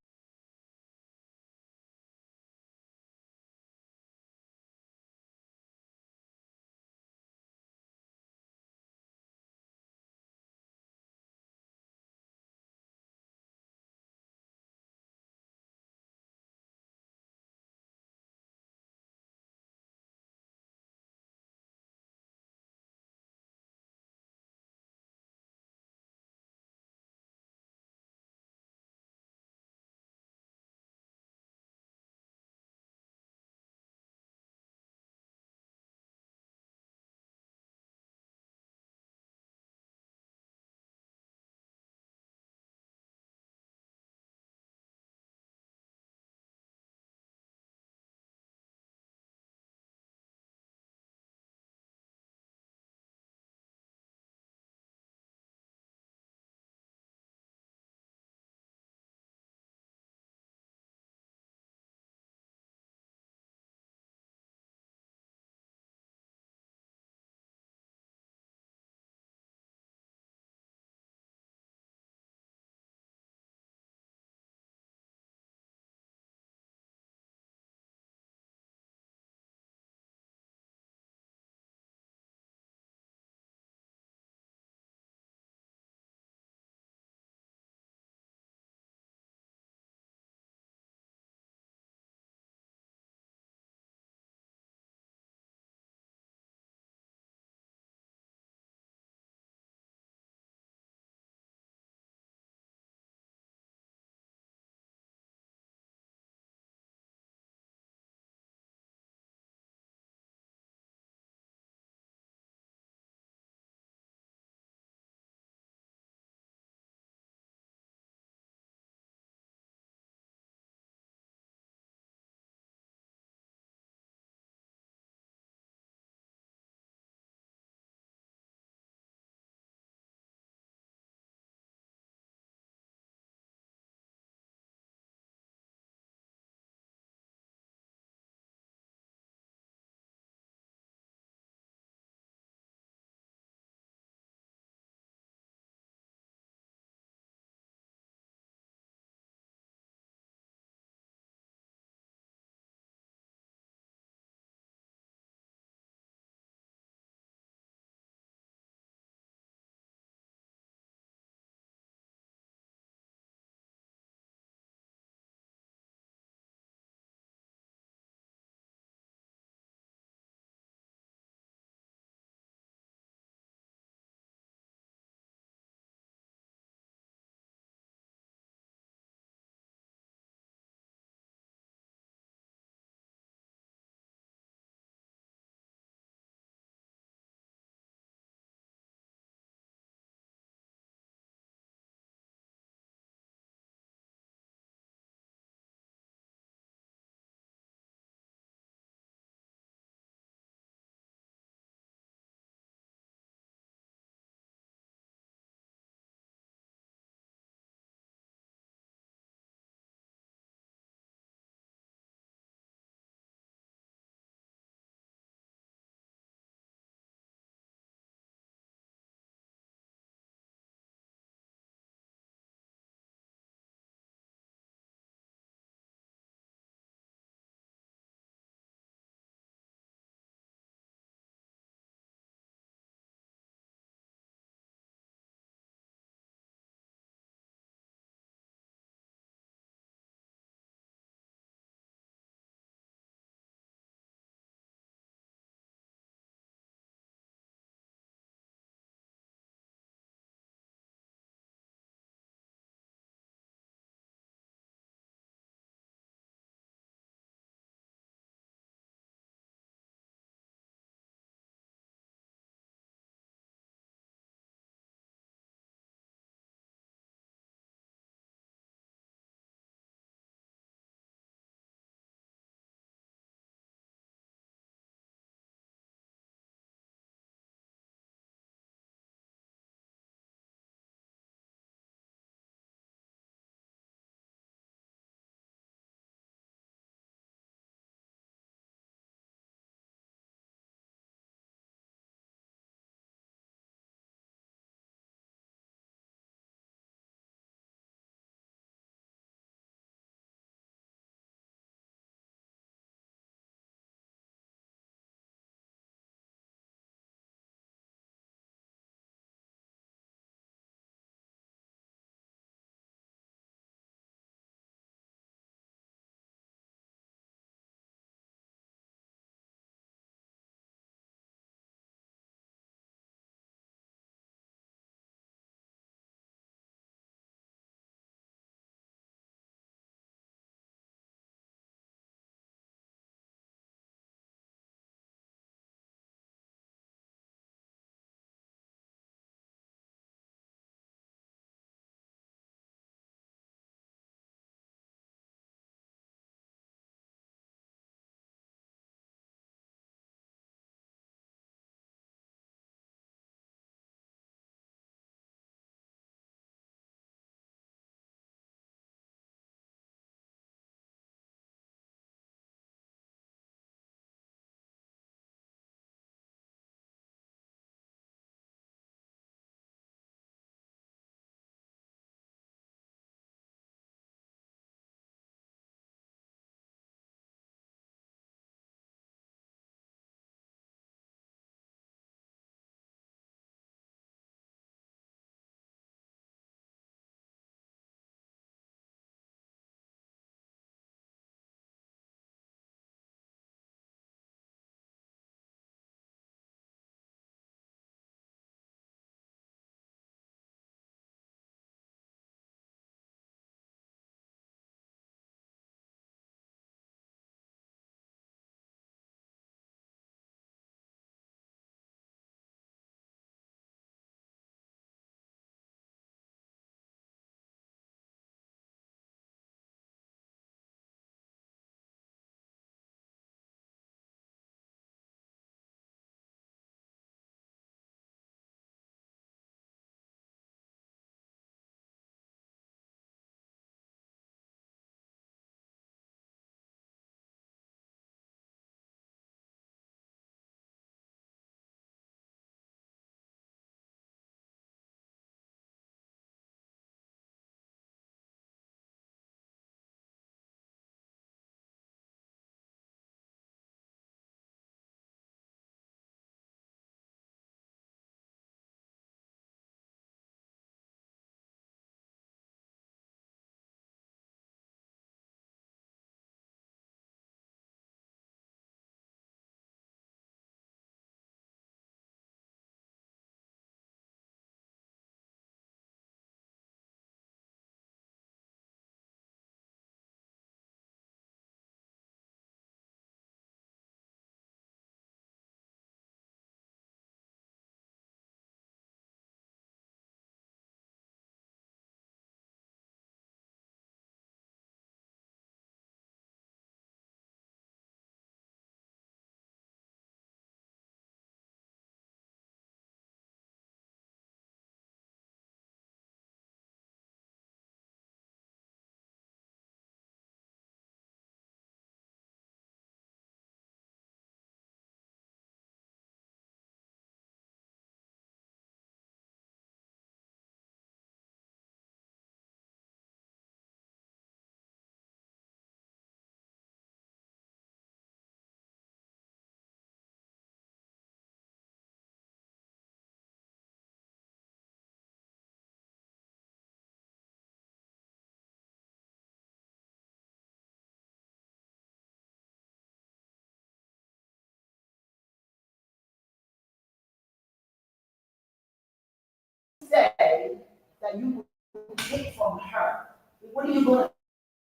say that you would take from her? What are you going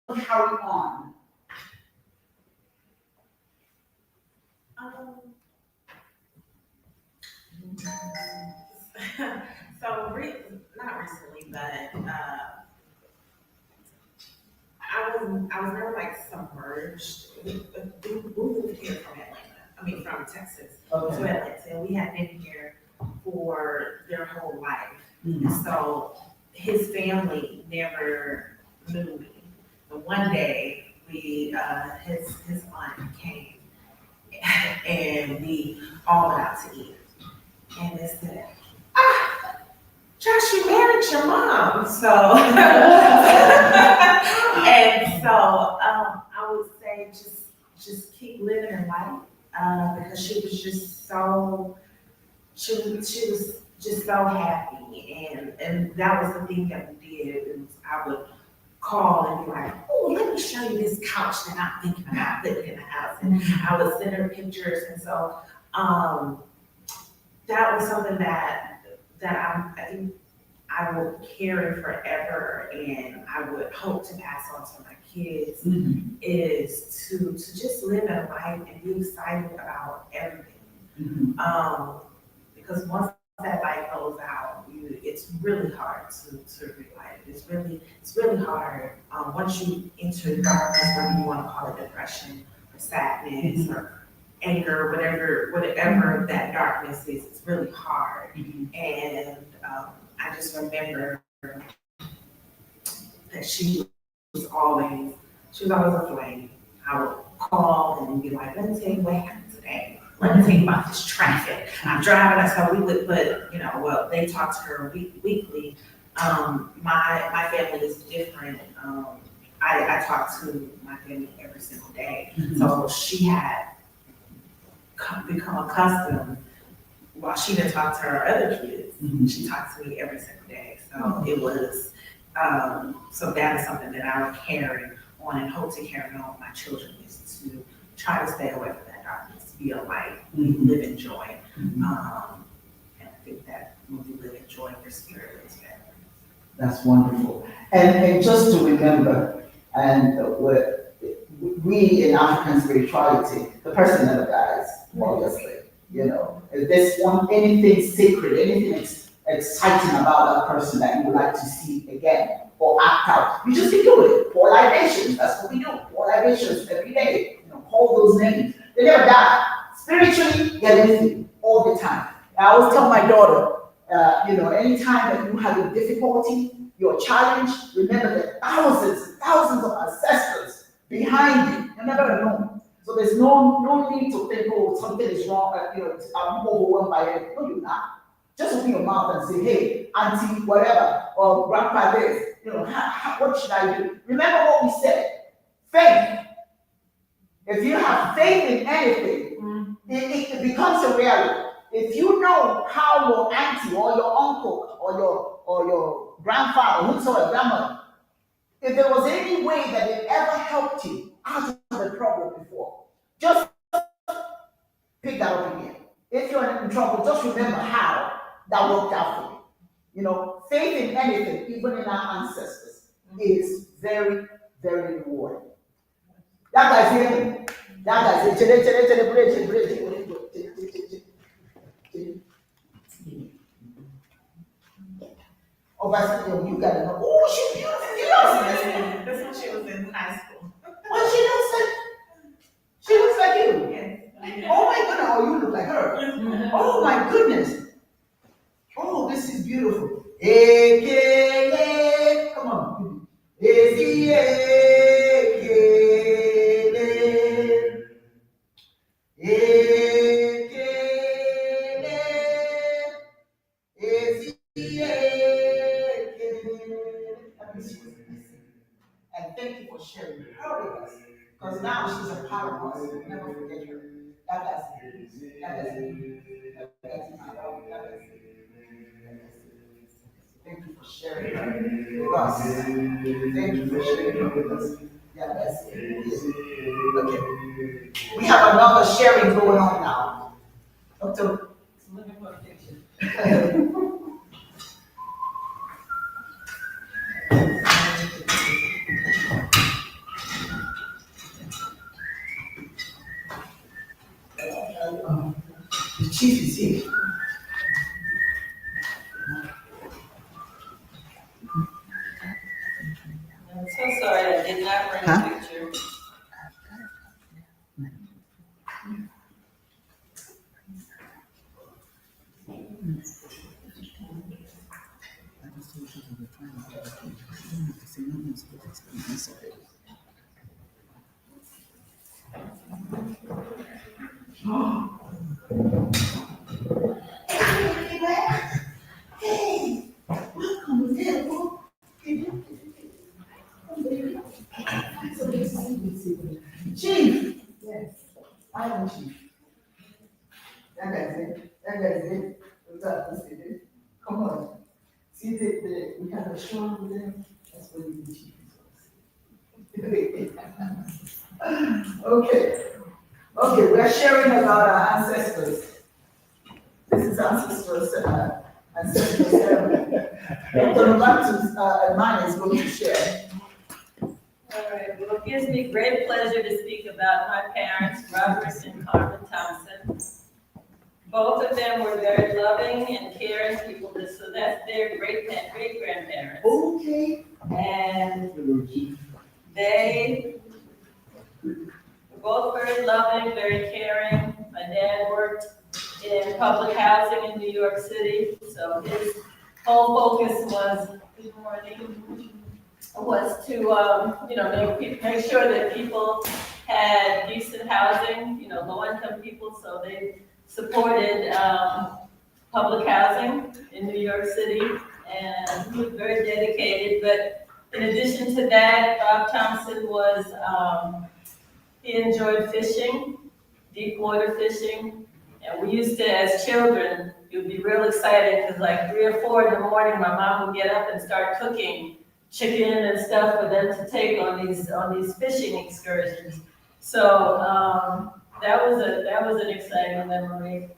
to carry on? Not recently, but I was never like submerged. We moved here from Atlanta. I mean, from Texas to Atlanta, and we had been here for their whole life. Mm-hmm. So his family never knew me. But one day, his aunt came, and we all went out to eat. And they said, Josh, you married your mom. So, and so I would say just keep living in life because she was just so, she was just so happy. And that was the thing that we did. Is I would call and be like, oh, let me show you this couch that I'm thinking about putting in the house. And I would send her pictures. And so that was something that I think I will carry forever, and I would hope to pass on to my kids is to just live a life and be excited about everything. Because once that light goes out, it's really hard to relight it. It's really hard once you enter darkness, whether you want to call it depression or sadness or anger, whatever that darkness is. It's really hard, and I just remember that she was always a flame. I would call and be like, let me tell you what happened today. Let me tell you about this traffic. I'm driving, so we would put, well, they talk to her weekly. My family is different. I talk to my family every single day. So she had become accustomed, while she didn't talk to her other kids, she talked to me every single day. So it was, so that is something that I would carry on and hope to carry on with my children, is to try to stay away from that darkness, be a light, live in joy. And I think that when you live in joy, your spirit is better. That's wonderful. And just to remember, and we in African spirituality, the person never dies, obviously. If there's anything sacred, anything exciting about that person that you would like to see again or act out, you just keep doing it. Pour libations, that's what we do. Pour libations every day. Call those names. They never die. Spiritually, they're living all the time. I always tell my daughter, anytime that you have a difficulty, you're challenged, remember that thousands and thousands of ancestors behind you. You never know. So there's no need to think, oh, something is wrong, I'm overwhelmed by it. No, you're not. Just open your mouth and say, hey, auntie, whatever, or grandpa this, what should I do? Remember what we said, faith. If you have faith in anything, it becomes a reality. If you know how your auntie or your uncle or your grandfather, whosoever, grandmother, if there was any way that it ever helped you out of the problem before, just pick that up again. If you're in trouble, just remember how that worked out for you. Faith in anything, even in our ancestors, is very, very rewarding. That guy's here. That guy's here. You gotta know. Oh, she's beautiful. That's when she was in high school. Well, she looks like you. Yes. Oh my goodness. Oh, you look like her. Oh my goodness. Oh, this is beautiful. Come on. And thank you for sharing her with us, because now she's a part of us. We'll never forget her. That's Thank you for sharing her with us. Thank you for sharing her with us. Okay. We have another sharing going on now. Chief is here. I'm so sorry, I did not bring a picture. Hey, welcome, beautiful. Chief. Yes, I am Chief. That guy's it. That guy's it. What's up? Let's get it. Come on. See we have a show over there? That's what you Chief is. Okay. Okay, we're sharing about our ancestors. This is ancestors ceremony. Dr. Roberto Mine is going to share. All right, well, it gives me great pleasure to speak about my parents, Robert and Carmen Thompson. Both of them were very loving and caring people, so that's their great-grandparents. Okay. And they were both very loving, very caring. My dad worked in public housing in New York City, so his whole focus was, to make sure that people had decent housing, low-income people, so they supported public housing in New York City, and he was very dedicated. But in addition to that, Bob Thompson he enjoyed fishing, deep water fishing, and we used to, as children, it would be real exciting because like 3 or 4 in the morning, my mom would get up and start cooking chicken and stuff for them to take on these fishing excursions. So that was an exciting memory.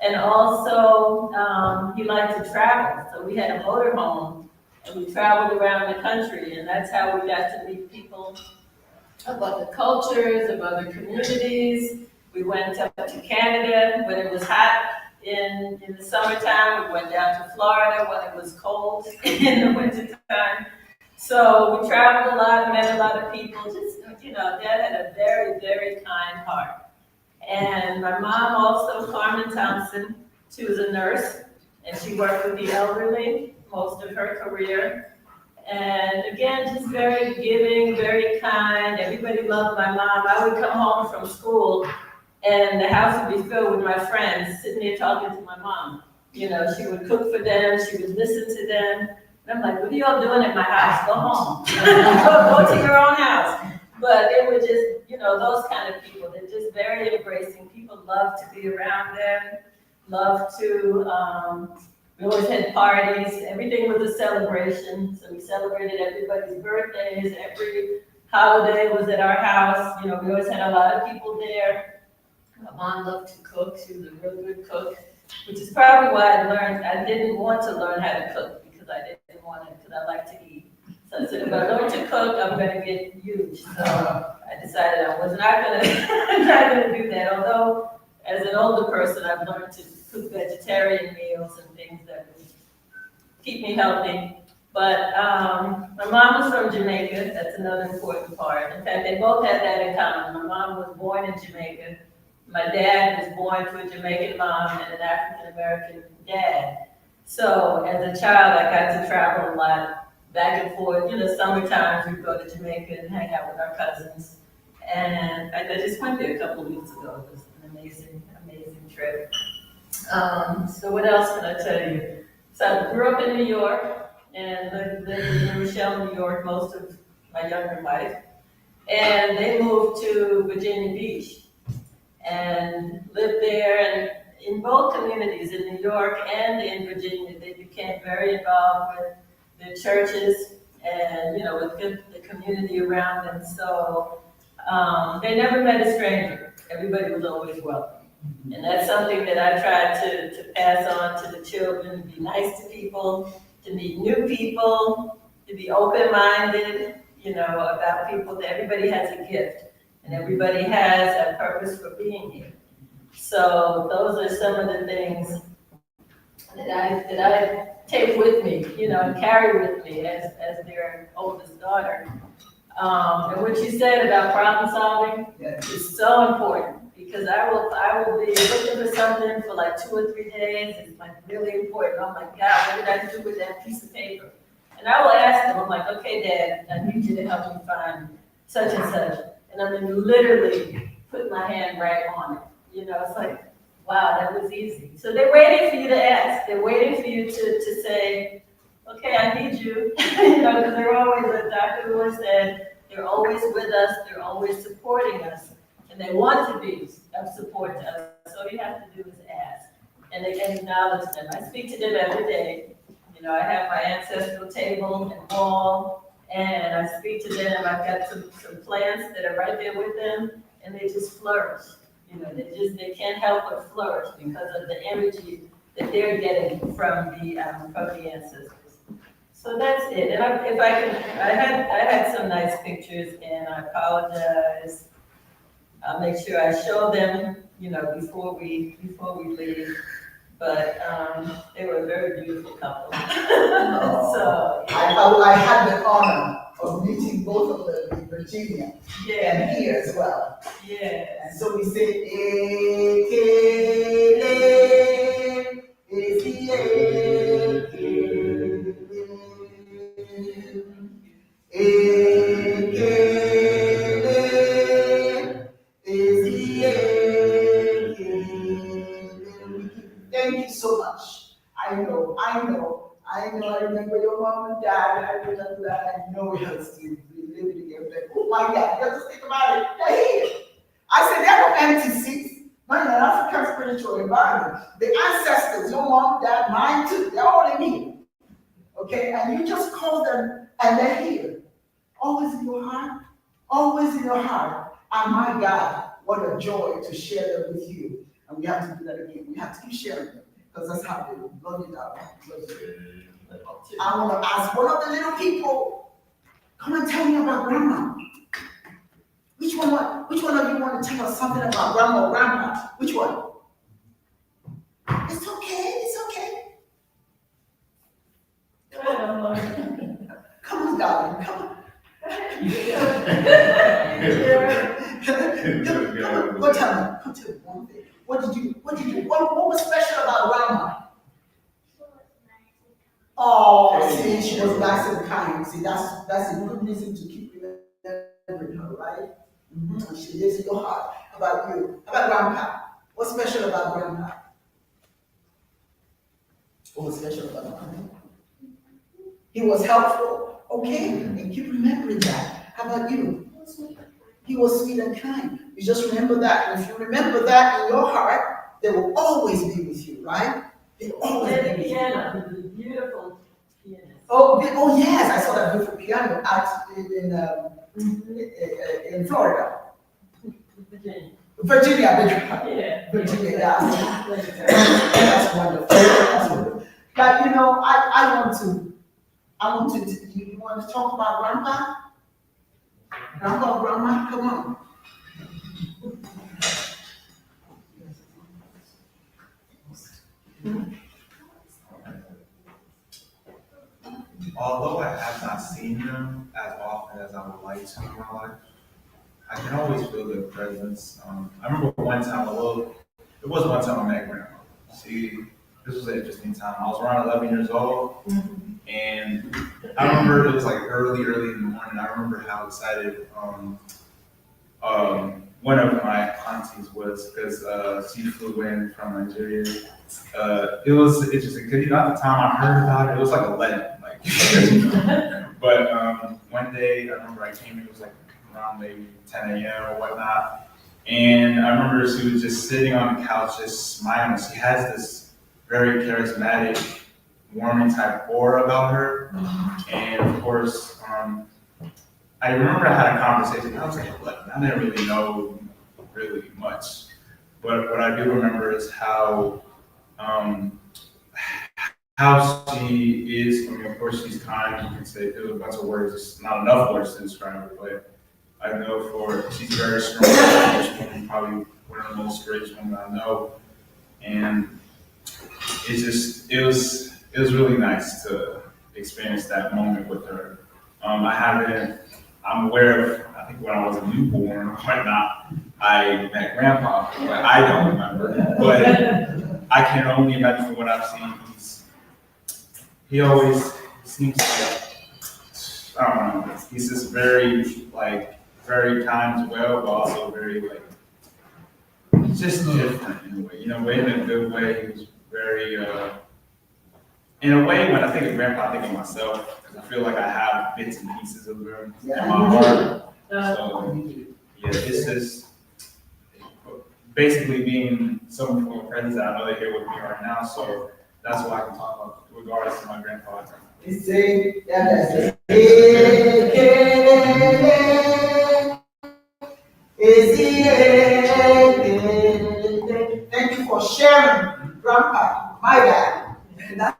And also he liked to travel, so we had a motorhome and we traveled around the country, and that's how we got to meet people of other cultures, of other communities. We went up to Canada when it was hot in the summertime. We went down to Florida when it was cold in the wintertime. So we traveled a lot, met a lot of people. Just, Dad had a very, very kind heart. And my mom also, Carmen Thompson, she was a nurse, and she worked with the elderly most of her career. And again, just very giving, very kind. Everybody loved my mom. I would come home from school, and the house would be filled with my friends sitting there talking to my mom. She would cook for them. She would listen to them. And I'm like, what are you all doing at my house? Go home. Go to your own house. But it was just, those kind of people. They're just very embracing. People love to be around them, love to, we always had parties. Everything was a celebration. So we celebrated everybody's birthdays. Every holiday was at our house. We always had a lot of people there. My mom loved to cook. She was a real good cook, which is probably why I didn't want to learn how to cook, because I didn't want it, because I like to eat. So I said, if I learn to cook, I'm going to get huge. So I decided I was not going to do that. Although, as an older person, I've learned to cook vegetarian meals and things that would keep me healthy. But my mom was from Jamaica. That's another important part. In fact, they both had that in common. My mom was born in Jamaica. My dad was born to a Jamaican mom and an African-American dad. So as a child, I got to travel a lot, back and forth. Summertime, we'd go to Jamaica and hang out with our cousins. And I just went there a couple of weeks ago. It was an amazing, amazing trip. So what else can I tell you? So I grew up in New York and lived in New Rochelle, New York, most of my younger life. And they moved to Virginia Beach and lived there. And in both communities, in New York and in Virginia, they became very involved with the churches and, with the community around them. So they never met a stranger. Everybody was always welcome. And that's something that I try to pass on to the children, to be nice to people, to meet new people, to be open-minded, about people. That everybody has a gift and everybody has a purpose for being here. So those are some of the things that I take with me, and carry with me as their oldest daughter. And what you said about problem solving is so important, because I will be looking for something for like 2 or 3 days. It's like really important. Oh my God, what did I do with that piece of paper? And I will ask them, I'm like, okay, Dad, I need you to help me find such and such. And I'm gonna literally put my hand right on it. It's like, wow, that was easy. So they're waiting for you to ask. They're waiting for you to say, okay, I need you. Because they're always, as Dr. Lewis said, they're always with us. They're always supporting us. And they want to be of support to us. So all you have to do is ask. And they can acknowledge them. I speak to them every day. I have my ancestral table and wall, and I speak to them. I've got some plants that are right there with them, and they just flourish. They can't help but flourish because of the energy that they're getting from the ancestors. So that's it. And I had some nice pictures, and I apologize. I'll make sure I show them, before we leave. But they were a very beautiful couple. So I had the honor of meeting both of them in Virginia and here as well. Yeah. And so we say, Thank you so much. I remember your mom and dad. I remember that. I know it hurts to be living together. But, oh my God, just think about it. They're here. I said, there are no empty seats. Not in an African spiritual environment. The ancestors, your mom, dad, mine too, they're all in here. Okay? And you just call them and they're here. Always in your heart. Always in your heart. And my God, what a joy to share them with you. And we have to do that again. We have to keep sharing them. Because that's how they love you down. I want to ask one of the little people, come and tell me about grandma. Which one of you want to tell us something about grandma or grandpa? Which one? It's okay. Come on, darling, come on. Go tell me one thing. What was special about grandma? Oh, see, she was nice and kind. See, that's a good reason to keep remembering her, right? Mm-hmm. She lives in your heart. How about you? How about grandpa? What's special about grandpa? What was special about grandpa? He was helpful, okay? And keep remembering that. How about you? He was sweet and kind. You just remember that. And if you remember that in your heart, they will always be with you, right? They will always be with you. Beautiful pianist. Oh yes, I saw that beautiful piano in Florida. Virginia. Virginia, yeah. That's wonderful. That's wonderful. But I want to. You want to talk about grandpa? Grandma, come on. Although I have not seen them as often as I would like to in my life, I can always feel their presence. I remember one time, it was one time I met grandma. This was an interesting time. I was around 11 years old, and I remember it was like early in the morning. I remember how excited one of my aunties was because she flew in from Nigeria. It was interesting because at the time I heard about it, it was like a legend. But one day I remember I came in, it was like around maybe 10 a.m. or whatnot. And I remember she was just sitting on the couch, just smiling. She has this very charismatic, warming type aura about her. And of course, I remember I had a conversation. I was like, look, I didn't really know really much. But what I do remember is how she is. I mean, of course, she's kind. You can say there's a bunch of words. It's not enough words to describe her, but I know she's very strong, probably one of the most courageous women I know. And it was really nice to experience that moment with her. I'm aware of, I think when I was a newborn or whatnot, I met Grandpa, but I don't remember. But I can only imagine from what I've seen, he always seems like, I don't know, he's just very kind as well, but also very just different in a way, but in a good way. He was very, in a way, when I think of Grandpa, I think of myself, because I feel like I have bits and pieces of him in my heart. So, yeah, it's just basically being someone from a presence that I know they're here with me right now, so that's what I can talk about regardless to my grandfather. Thank you for sharing, Grandpa, my dad. That's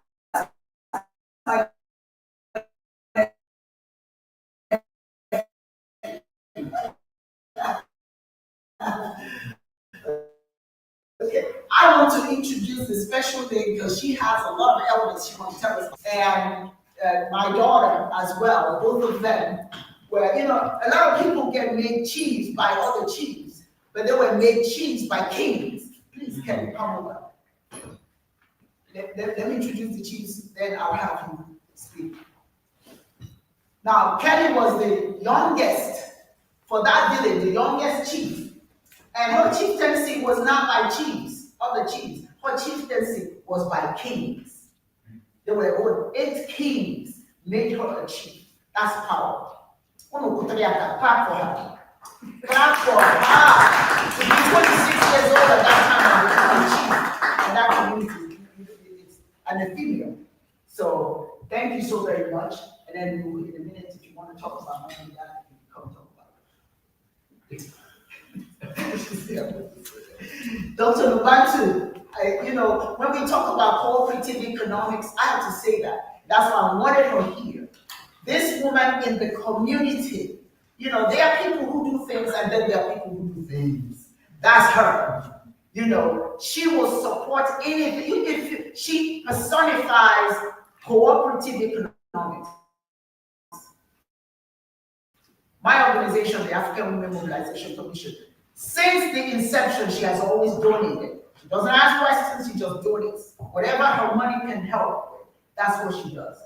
okay. I want to introduce the special lady because she has a lot of elements she wants to tell us. And my daughter as well, both of them were, a lot of people get made chiefs by other chiefs, but they were made chiefs by kings. Please, can you come over? Let me introduce the chiefs, then I'll have you speak. Now, Kelly was the youngest for that village, the youngest chief. And her chieftaincy was not by chiefs, other chiefs. Her chieftaincy was by kings. There were 8 kings made her a chief. That's power. Clap for her. Clap for her. To be 26 years old at that time and become a chief in that community, it's an ephemera. So thank you so very much. And then in a minute, if you want to talk about my dad, you can come talk about it. Dr. Lubatu, when we talk about cooperative economics, I have to say that. That's why I wanted her here. This woman in the community, there are people who do things and then there are people who do things. That's her. She will support anything. She personifies cooperative economics. My organization, the African Women Mobilization Commission, since the inception, she has always donated. She doesn't ask questions, she just donates. Whatever her money can help with, that's what she does.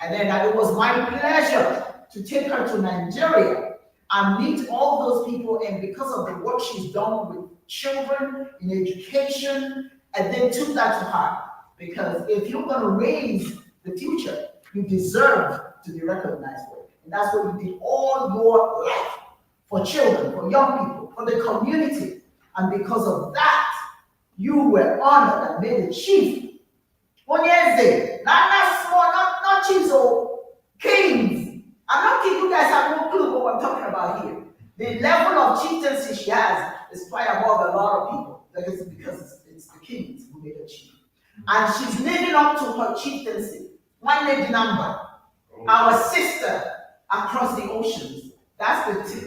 And then it was my pleasure to take her to Nigeria and meet all those people, and because of the work she's done with children in education, and then took that to heart. Because if you're going to raise the future, you deserve to be recognized for it. And that's what you did all your life for children, for young people, for the community. And because of that, you were honored and made a chief. Onyeze, not small, not chiefs or kings. I'm not kidding, you guys have no clue what I'm talking about here. The level of chieftaincy she has is quite above a lot of people. Because it's the kings who made her chief. And she's living up to her chieftaincy. One lady number, our sister across the oceans. That's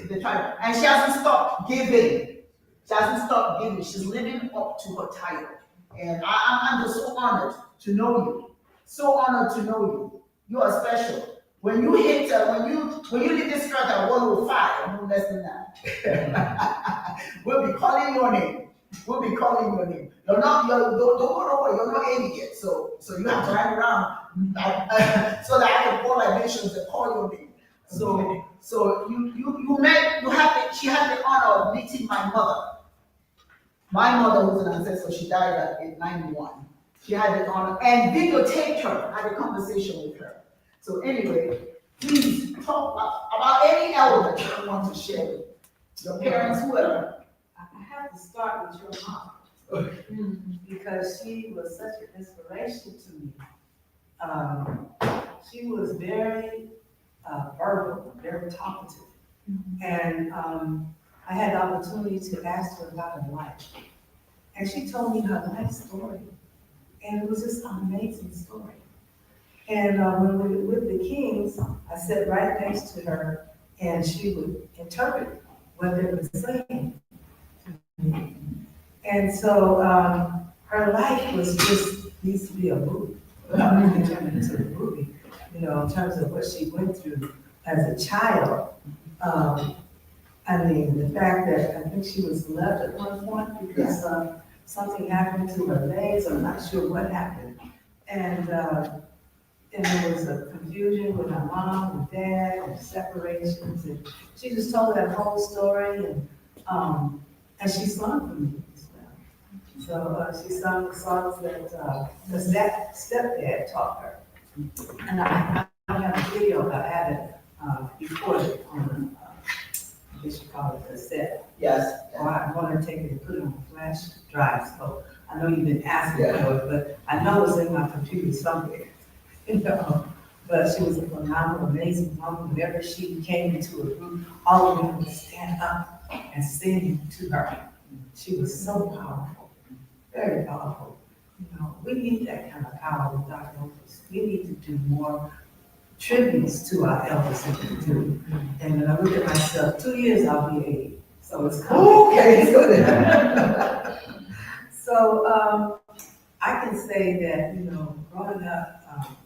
the tribe. And she hasn't stopped giving. She hasn't stopped giving. She's living up to her title. And I'm just so honored to know you. So honored to know you. You are special. When you hit, when you leave this track at 105, no less than that. We'll be calling your name. We'll be calling your name. Don't worry, you're not in yet. So you have to hang around so that I can call libations and call your name. So she had the honor of meeting my mother. My mother was an ancestor. She died in 91. She had the honor and videotaped her. I had a conversation with her. So anyway, please talk about any element you want to share with your parents, whoever. I have to start with your mom because she was such an inspiration to me. She was very verbal, very talkative, and I had the opportunity to ask her about her life, and she told me her life story, and it was just an amazing story. And when we were with the Kings, I sat right next to her, and she would interpret what they were saying. And so, her life was just, needs to be a movie. It turned into a movie, you know, in terms of what she went through as a child. I mean, the fact that I think she was left at one point because something happened to her legs, I'm not sure what happened. And there was a confusion with her mom and dad and separations, and she just told that whole story, and she sung for me as well. So she sung the songs that stepdad taught her. And I have a video, I have it recorded on I guess you call it a cassette. Yes. Or I want to take it and put it on a flash drive, so I know you've been asking for it, but I know it's in my computer somewhere. You know, but she was a phenomenal, amazing woman. Whenever she came into a group, all of them would stand up and sing to her. She was so powerful, very powerful. You know, we need that kind of power with our elders. We need to do more tributes to our elders than we do. And when I look at myself, 2 years I'll be 80, so it's coming. Okay, So I can say that, you know, growing up,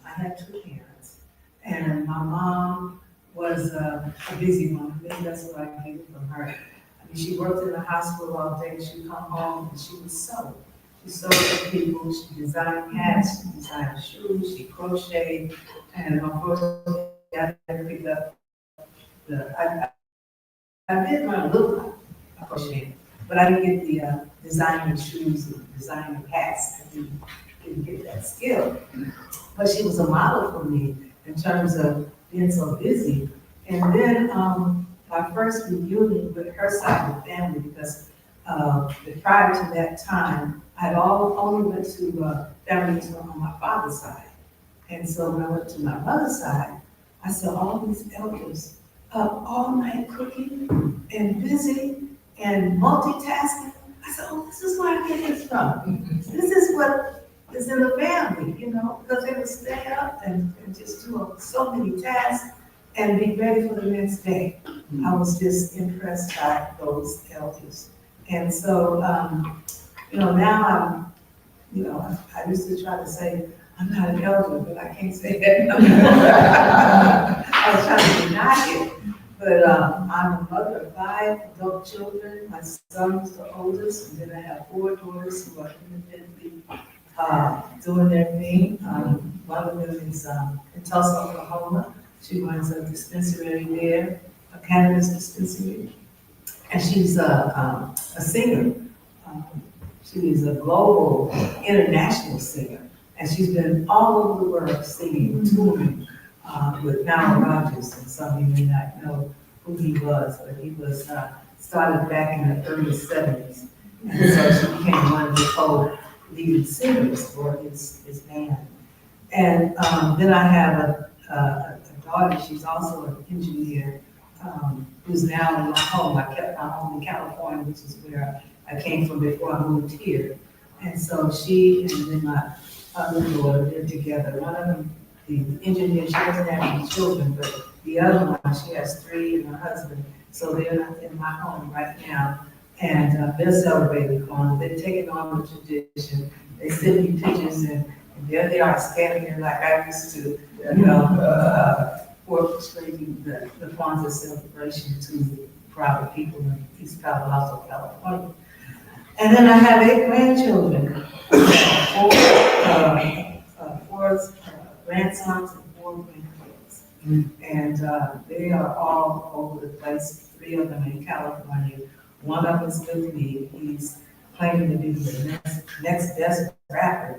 I had two parents, and my mom was a busy woman. Maybe that's what I get from her. I mean, she worked in the hospital all day. She'd come home and she would sew. She sewed for people. She designed hats. She designed shoes. She crocheted, and of course, I picked up I did learn a little bit of crocheting, but I didn't get the designing shoes and designing hats. I didn't get that skill. But she was a model for me in terms of being so busy. And then my first reunion with her side of the family, because prior to that time, I'd only went to family on my father's side. And so when I went to my mother's side, I saw all these elders up all night cooking and busy and multitasking. I said, oh, this is where I get this from. This is what is in the family, you know, because they would stay up and just do so many tasks and be ready for the next day. I was just impressed by those elders. And so, you know, now I'm, you know, I used to try to say, I'm not an elder, but I can't say that. I was trying to deny it. But I'm a mother of 5 adult children. My son is the oldest, and then I have 4 daughters who are independently doing their thing. One of them is in Tulsa, Oklahoma. She runs a dispensary there, a cannabis dispensary. And she's a singer. She is a global, international singer. And she's been all over the world singing, touring with Nile Rodgers. And some of you may not know who he was, but he was started back in the early 70s. And so she became one of the co-leading singers for his band. And then I have a daughter, she's also an engineer, who's now in my home. I kept my home in California, which is where I came from before I moved here. And so she and then my other daughter, they're together. One of them, the engineer, she doesn't have any children, but the other one, she has 3 and her husband. So they're in my home right now. And they're celebrating Kwanzaa. They're taking on the tradition. They send me pictures, and there they are standing there like I used to, you know, orchestrating the Kwanzaa celebration to the private people in East Palo Alto, California. And then I have 8 grandchildren, 4 grandsons and 4 grandkids. And they are all over the place. 3 of them in California. One of them is with me. He's claiming to be the next best rapper.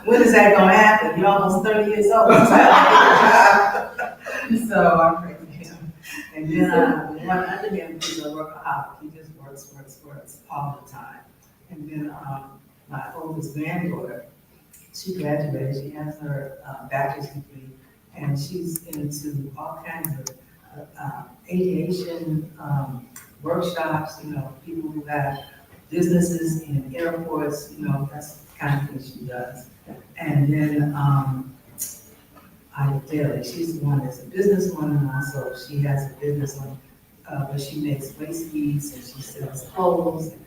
When is that going to happen? You're almost 30 years old. So I'm praising him. And then one under him is a workaholic. He just works all the time. And then my oldest granddaughter, she graduated. She has her bachelor's degree, and she's into all kinds of aviation workshops, you know, people who have businesses in airports, you know, that's the kind of thing she does. And then Ida Daly, she's the one that's a businesswoman also. She has a business on but she makes waist beads and she sells clothes and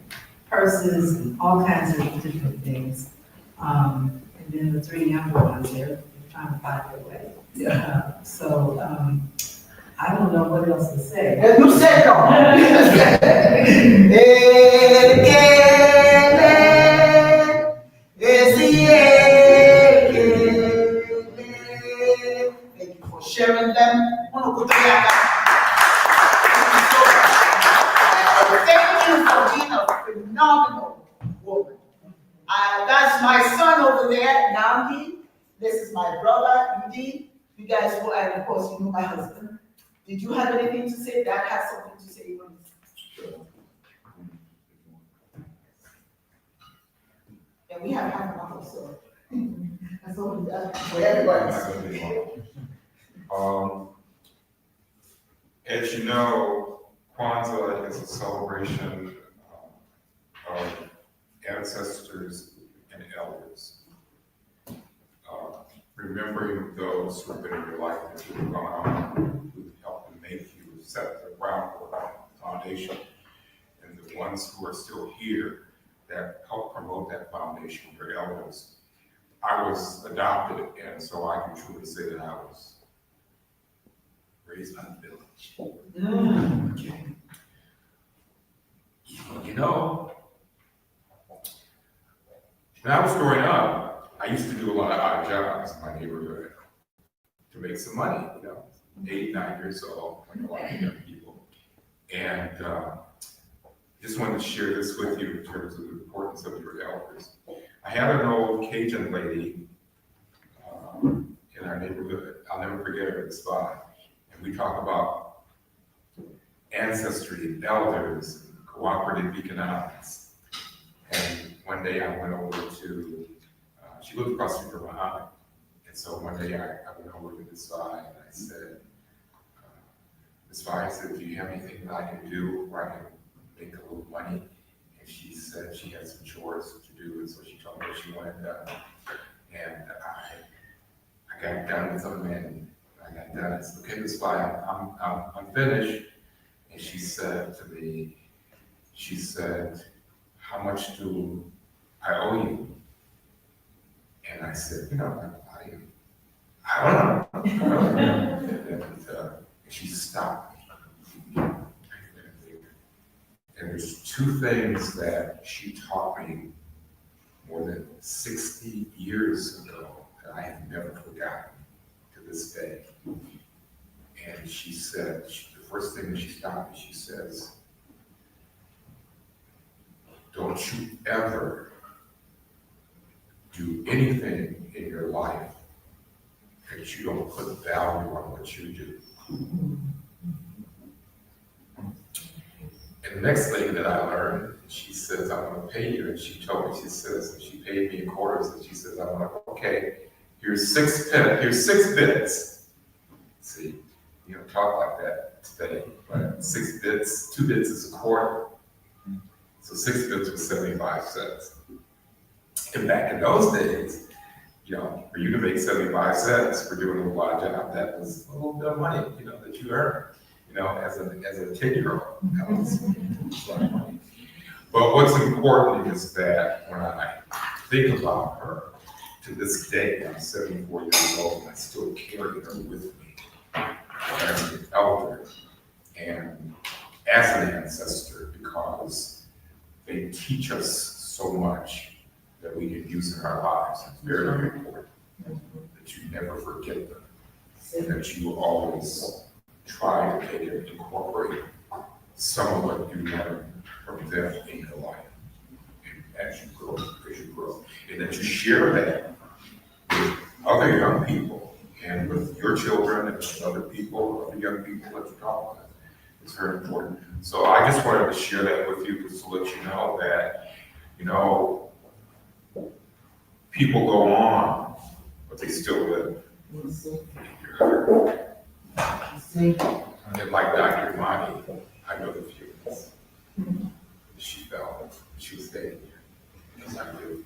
purses and all kinds of different things. And then the three younger ones, they're trying to find their way. I don't know what else to say. You said no. Thank you for sharing them. Thank you for being a phenomenal woman. That's my son over there, Namdi. This is my brother, Udi. You guys know, and of course, you know my husband. Did you have anything to say? Dad has something to say. And we have half an hour, so that's all we got for everybody. As you know, Kwanzaa is a celebration of ancestors and elders. Remembering those who have been in your life that you've gone on, who helped to make you set the groundwork, foundation, and the ones who are still here that help promote that foundation, your elders. I was adopted, and so I can truly say that I was raised in the village. Okay. You know, when I was growing up, I used to do a lot of odd jobs in my neighborhood to make some money, 8, 9 years old, like a lot of young people. And just wanted to share this with you in terms of the importance of your elders. I had an old Cajun lady in our neighborhood. I'll never forget her, it's fine. And we talk about ancestry, elders, cooperative economics. And one day I went over to, she lived across the street from my aunt. And so one day I went over to Ms. Vi and I said, Ms. Vi, I said, do you have anything that I can do where I can make a little money? And she said she had some chores to do, and so she told me what she wanted done. And I got done with them, and I got done. I said, okay, Ms. Vi, I'm finished. And she said to me, she said, how much do I owe you? And I said, I don't know. And she stopped me. And there's two things that she taught me more than 60 years ago that I have never forgotten to this day. And she said, the first thing that she stopped me, she says, don't you ever do anything in your life that you don't put value on what you do. And the next thing that I learned, she says, I'm gonna pay you. And she told me, she says, and she paid me in quarters, and she says, I'm like, okay, here's 6 bits. See, you don't talk like that today, but 6 bits, 2 bits is a quarter. So 6 bits was 75 cents. And back in those days, for you to make 75 cents for doing a lot of job, that was a little bit of money, that you earned, as a 10-year-old. That was a lot of money. But what's important is that when I think about her, to this day, I'm 74 years old, and I still carry her with me as an elder and as an ancestor, because they teach us so much that we can use in our lives. It's very, very important that you never forget them, and that you always try to take and incorporate some of what you learn from them in your life as you grow, and that you share that with other young people and with your children and with other people, other young people that you talk with. It's very important. So I just wanted to share that with you, just to let you know that, people go on, but they still live. And like Dr. Imani, I know the feelings. She felt she was staying here, because I do.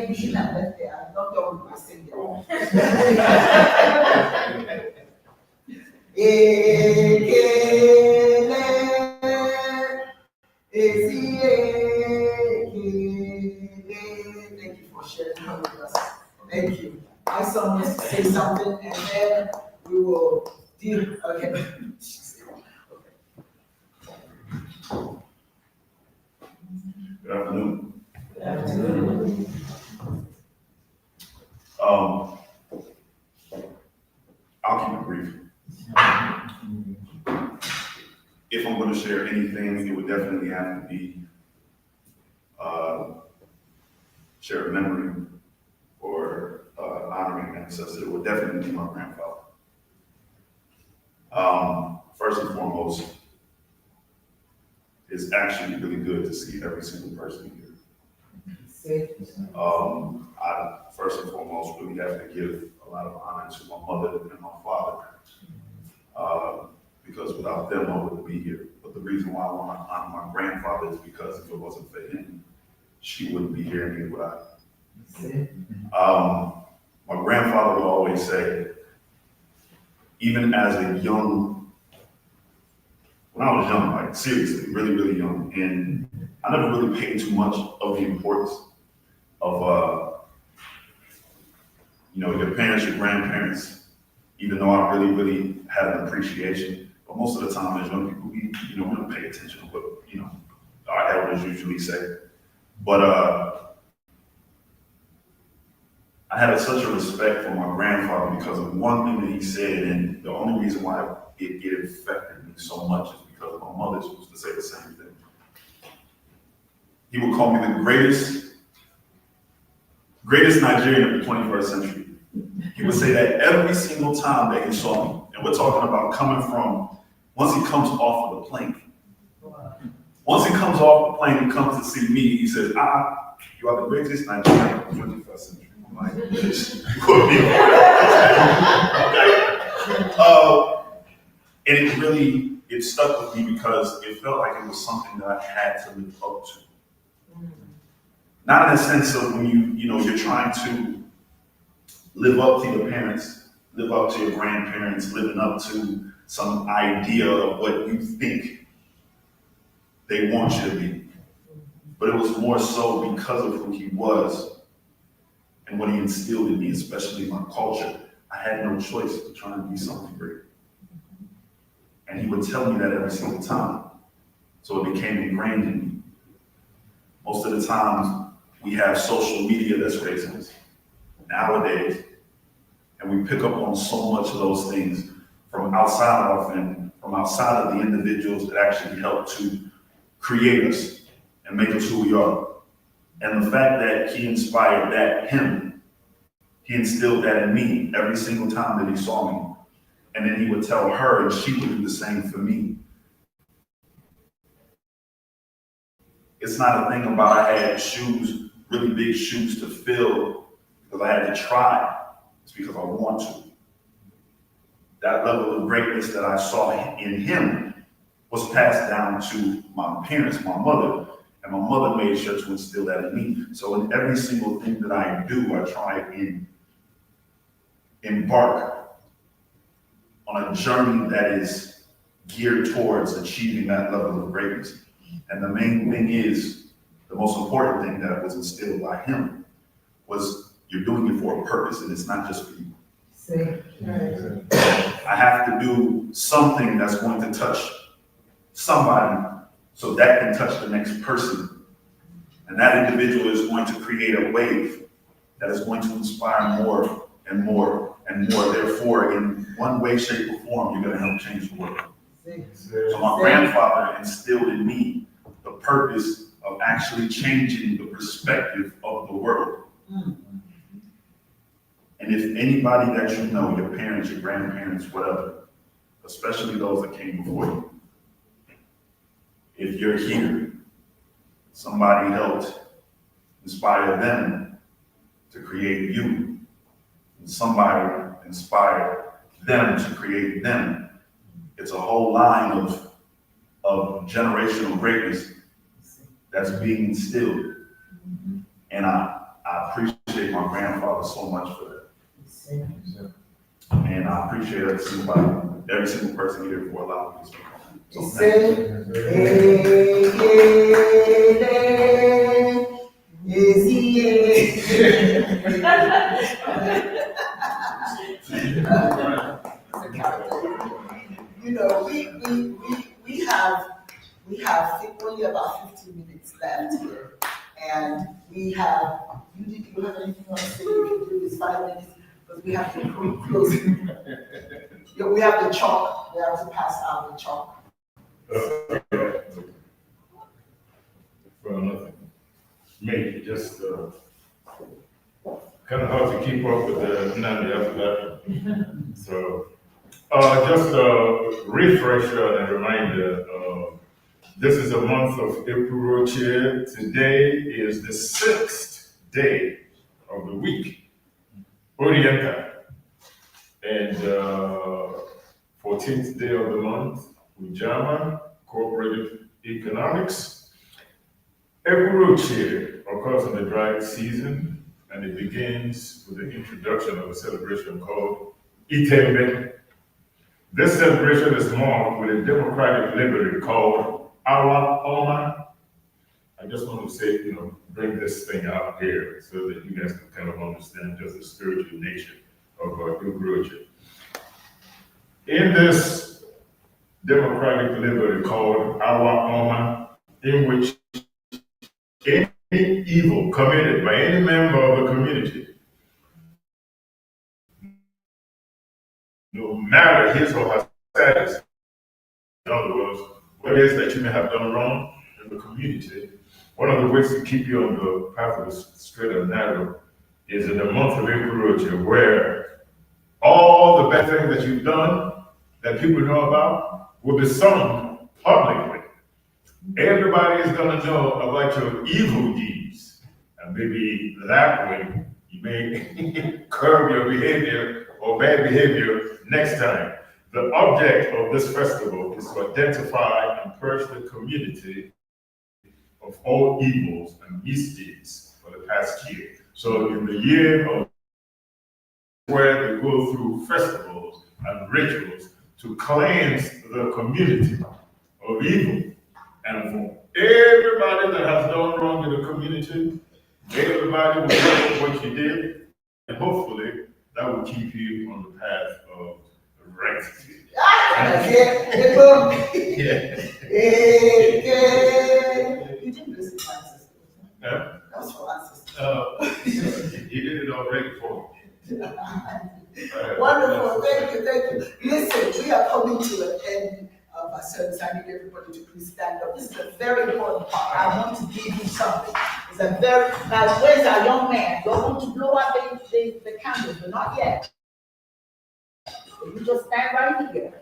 You should have left there. I know Thank you for sharing that with us. Thank you. My son wants to say something, and then we will deal. Okay. Good afternoon. Good afternoon. I'll keep it brief. If I'm going to share anything, it would definitely have to be share a memory or honoring an ancestor. It would definitely be my grandfather. First and foremost, it's actually really good to see every single person here. I first and foremost really have to give a lot of honor to my mother and my father, because without them I wouldn't be here. But the reason why I want to honor my grandfather is because if it wasn't for him, she wouldn't be here, and neither would I. My grandfather would always say, even as a young, when I was young, like seriously, really, really young, and I never really paid too much of the importance of, your parents, your grandparents, even though I really, really had an appreciation. But most of the time as young people, we don't pay attention to what, our elders usually say. But I had such a respect for my grandfather because of one thing that he said, and the only reason why it affected me so much is because my mother used to say the same thing. He would call me the greatest Nigerian of the 21st century. He would say that every single time that he saw me. And we're talking about coming from, once he comes off of the plane. Once he comes off the plane and comes to see me, he says, you are the greatest Nigerian of the 21st century. I'm like, and it stuck with me because it felt like it was something that I had to live up to. Not in a sense of when you're trying to live up to your parents, live up to your grandparents, living up to some idea of what you think they want you to be. But it was more so because of who he was and what he instilled in me, especially my culture. I had no choice to try and be something great. And he would tell me that every single time. So it became ingrained in me. Most of the times, we have social media that's raising us nowadays, and we pick up on so much of those things from outside of our family, from outside of the individuals that actually help to create us and make us who we are. And the fact that he inspired he instilled that in me every single time that he saw me. And then he would tell her, and she would do the same for me. It's not a thing about I had shoes, really big shoes to fill because I had to try. It's because I want to. That level of greatness that I saw in him was passed down to my parents, my mother, and my mother made sure to instill that in me. So in every single thing that I do, I try and embark on a journey that is geared towards achieving that level of greatness. And the main thing is, the most important thing that was instilled by him was you're doing it for a purpose, and it's not just for you. I have to do something that's going to touch somebody so that can touch the next person. And that individual is going to create a wave that is going to inspire more and more and more. Therefore, in one way, shape, or form, you're going to help change the world. So my grandfather instilled in me the purpose of actually changing the perspective of the world. And if anybody that you know, your parents, your grandparents, whatever, especially those that came before you, if you're here, somebody helped inspire them to create you, and somebody inspired them to create them. It's a whole line of generational greatness that's being instilled. And I appreciate my grandfather so much for that. And I appreciate every single person here for allowing me to speak. So, you know, we have only about 15 minutes left here, and we have. You have anything else to say? If you do this 5 minutes, because we have to close. Yeah, we have the chalk. We have to pass out the chalk. Well, nothing. Maybe just kind of hard to keep up with the Nnamdi after that. So, just a refresher and a reminder. This is a month of Ekwurochie. Today is the 6th day of the week, Orienta, and 14th day of the month, Ujaama, Cooperative Economics. Ekwurochie occurs in the dry season, and it begins with the introduction of a celebration called Itembe. This celebration is marked with a democratic liberty called Awa Oma. I just want to say, bring this thing out here so that you guys can kind of understand just the spiritual nature of Ekwurochie. In this democratic liberty called Awa Oma, in which any evil committed by any member of the community, no matter his or her status, in other words, what it is that you may have done wrong in the community, one of the ways to keep you on the path of the straight and narrow is in the month of Ekwurochie, where all the bad things that you've done that people know about will be sung publicly. Everybody is going to know about your evil deeds, and maybe that way you may curb your behavior or bad behavior next time. The object of this festival is to identify and purge the community of all evils and misdeeds for the past year. So in the year of where they go through festivals and rituals to cleanse the community of evil. And for everybody that has done wrong in the community, everybody will know what you did, and hopefully that will keep you on the path of rectitude. You didn't listen to my sister. Yeah? That was for our sister. He did it already for me. Wonderful, thank you. Listen, we are coming to an end of our service. I need everybody to please stand up. This is a very important part. I want to give you something. It's a very, now where's our young man? You're going to blow out the candles, but not yet. So you just stand right here.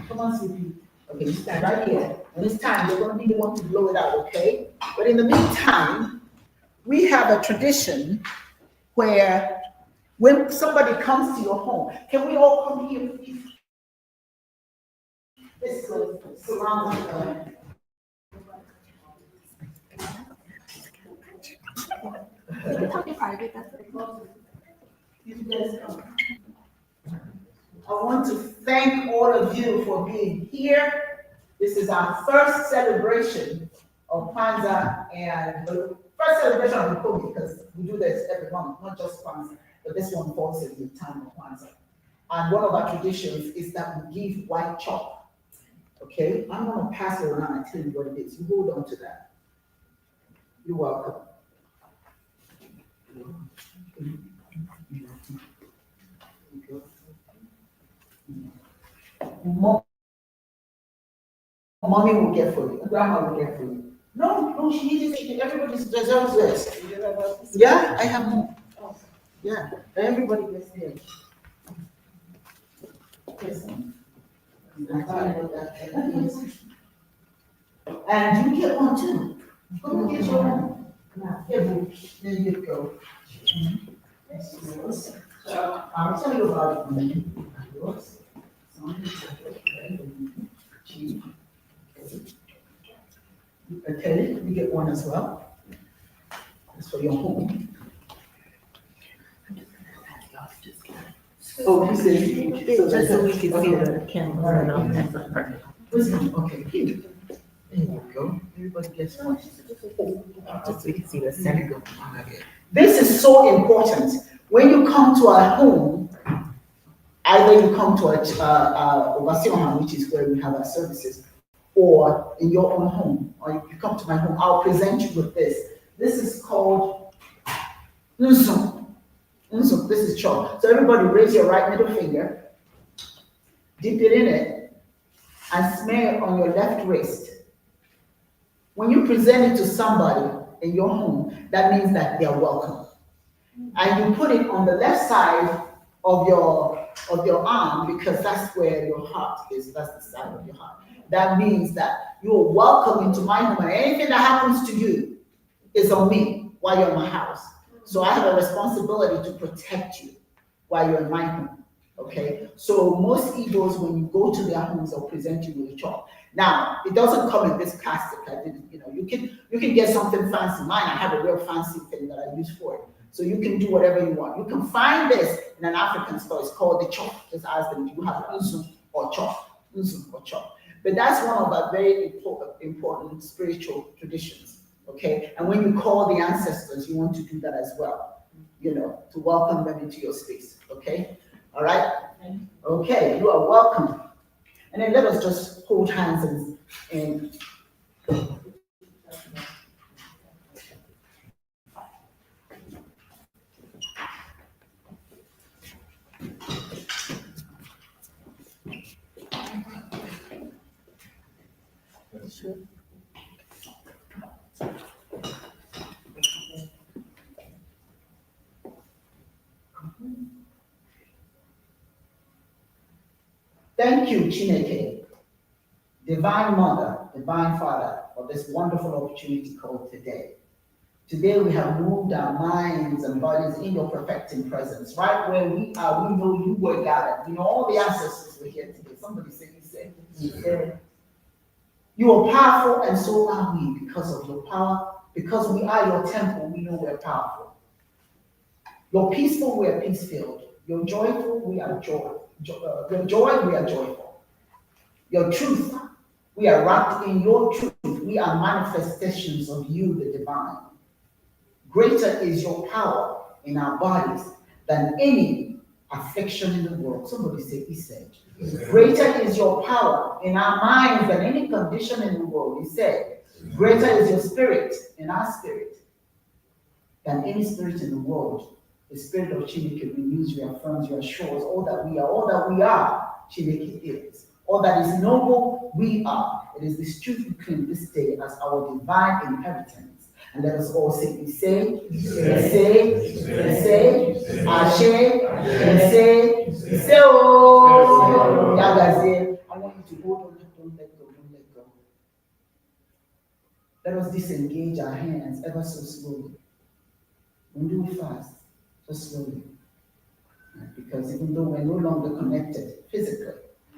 Come on, sweetie. Okay, you stand right here. When it's time, you're going to be the one to blow it out, okay? But in the meantime, we have a tradition where when somebody comes to your home, can we all come here, please? This is surrounding them. We can talk in private, that's okay. You guys come. I want to thank all of you for being here. This is our first celebration of Kwanzaa and the first celebration of Nkomii, because we do this every month, not just Kwanzaa, but this one falls in the time of Kwanzaa. And one of our traditions is that we give white chalk. Okay, I'm going to pass it around and tell you what it is. You hold on to that. You're welcome. Mommy will get for you. Grandma will get for you. No, she needs it. Everybody deserves this. Yeah, I have more. Yeah, everybody gets theirs. Yes. And you get one too. Go get your one. Here you go. So I'll tell you about it. Yours. Okay, you get one as well. That's for your home. Oh, you said. Just so we can see the camera and all that. Perfect. Okay, here. There you go. Everybody gets one. Just so we can see the center. This is so important. When you come to our home, either you come to a Obasion, which is where we have our services, or in your own home, or if you come to my home, I'll present you with this. This is called Nzum. Nzum, this is chalk. So everybody raise your right middle finger, dip it in it, and smear it on your left wrist. When you present it to somebody in your home, that means that they are welcome. And you put it on the left side of your arm, because that's where your heart is. That's the side of your heart. That means that you are welcome into my home, and anything that happens to you is on me while you're in my house. So I have a responsibility to protect you while you're in my home. Okay? So most Igbos, when you go to their homes, they'll present you with a chalk. Now, it doesn't come in this plastic. You can get something fancy. Mine, I have a real fancy thing that I use for it. So you can do whatever you want. You can find this in an African store. It's called the chalk. Just ask them, do you have Nzum or chalk? Nzum or chalk. But that's one of our very important spiritual traditions. Okay? And when you call the ancestors, you want to do that as well. To welcome them into your space. Okay? All right? Okay, you are welcome. And then let us just hold hands and sure. Thank you, ChinEke, Divine Mother, Divine Father, for this wonderful opportunity called today. Today we have moved our minds and bodies in your perfecting presence. Right where we are, we know you were gathered. All the ancestors were here today. Somebody said, you said. You are powerful, and so are we because of your power. Because we are your temple, we know we're powerful. You're peaceful, we are peace-filled. You're joyful, we are joy. Your joy, we are joyful. Your truth, we are wrapped in your truth. We are manifestations of you, the divine. Greater is your power in our bodies than any affliction in the world. Somebody say, he said. Greater is your power in our minds than any condition in the world. He said. Greater is your spirit in our spirit than any spirit in the world. The spirit of ChinEke renews, reaffirms, reassures all that we are, ChinEke is. All that is noble, we are. It is this truth we claim this day as our divine inheritance. And let us all say, say, oh, Yagaze. I want you to hold on, don't let go. Let us disengage our hands ever so slowly. Don't do it fast, just slowly. Because even though we're no longer connected physically,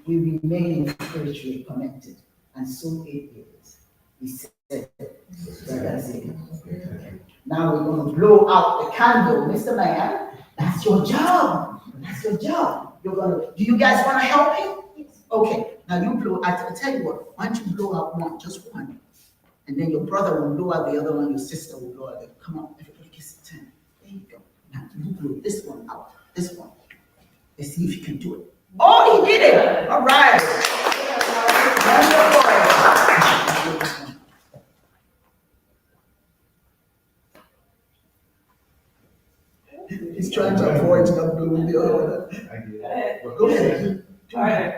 we remain spiritually connected. And so it is. He said, now we're going to blow out the candle, Mr. Man. That's your job. That's your job. Do you guys want to help him? Yes. Okay. Now you blow. I tell you what. Why don't you blow out one, just one, and then your brother will blow out the other one. Your sister will blow out the. Come on, everybody gets a 10. There you go. Now you blow this one out. This one. Let's see if you can do it. Oh, he did it. All right. He's trying to avoid not blowing the other one. Go ahead. All right.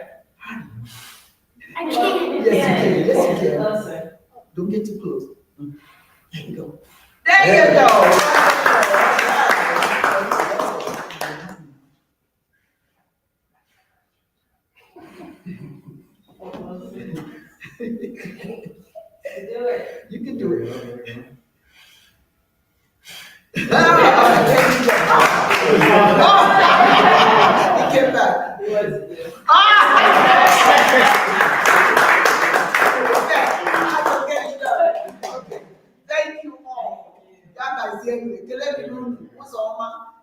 I can't. Yes, you can. Closer. Don't get too close. There you go. There you go. Do it. You can do it. He came back. Okay. Thank you all.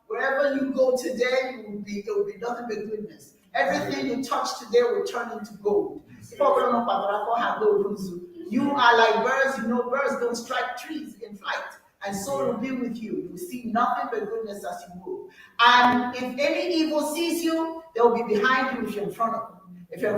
Wherever you go, gold today, it will be nothing but goodness. Everything you touch today will turn into gold. You are like birds, birds don't strike trees in flight. And so it will be with you. You will see nothing but goodness as you move. And if any evil sees you, they'll be behind you if you're in front of them. If you're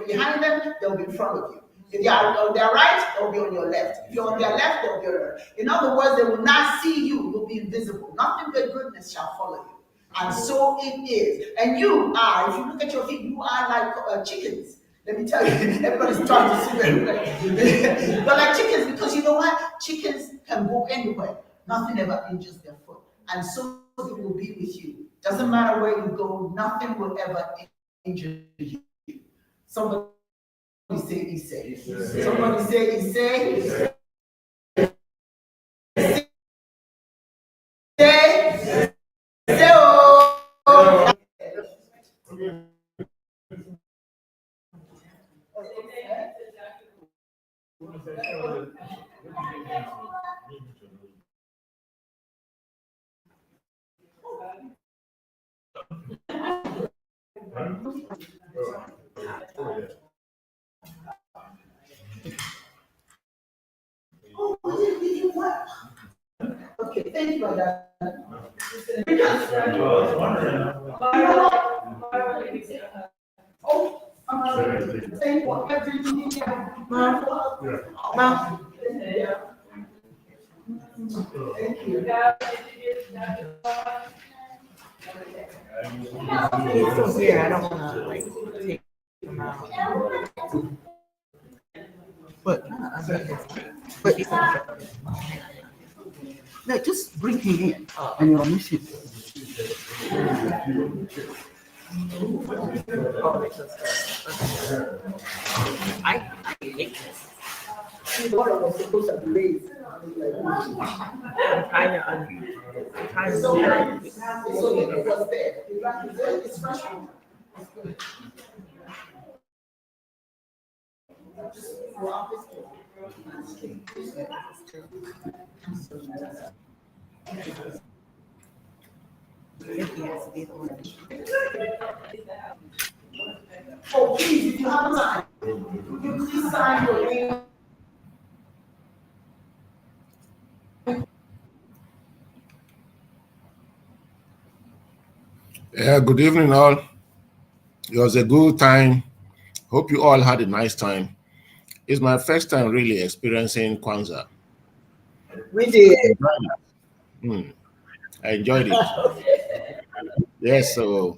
behind them, they'll be in front of you. If they are on their right, they'll be on your left. If you're on their left, they'll be on your right. In other words, they will not see you. You'll be invisible. Nothing but goodness shall follow you. And so it is. And you are, if you look at your feet, you are like chickens. Let me tell you, everybody's trying to see them. But like chickens, because you know what? Chickens can go anywhere. Nothing ever injures their foot. And so it will be with you. Doesn't matter where you go, nothing will ever injure you. Somebody say, he say. Somebody say, he say. Say, oh. Oh, we didn't what? Okay, thank you, Madam. Thank you. Thank you. He's still here. I don't want to take him out. But no, just bring him in and you'll miss him. I hate this. She was supposed to be raised. I'm kind of So it was there. It's fresh. It's good. Just go out this way. Oh, please, if you have time, would you please sign your name? Yeah, good evening, all. It was a good time. Hope you all had a nice time. It's my first time really experiencing Kwanzaa. We did. I enjoyed it. Yes, so,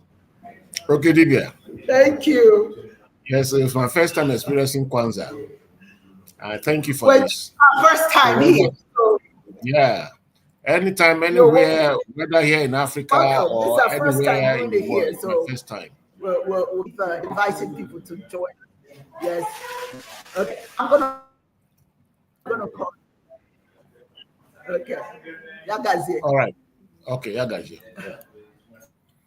okay, Dibia. Thank you. Yes, it's my first time experiencing Kwanzaa. Thank you for this. Our first time here. So. Yeah. Anytime, anywhere, whether here in Africa or this is our first anywhere time in doing the it world, here, it's so my first time. We're inviting people to join. Yes. Okay. I'm gonna call. Okay. All right. Okay, Yagazi.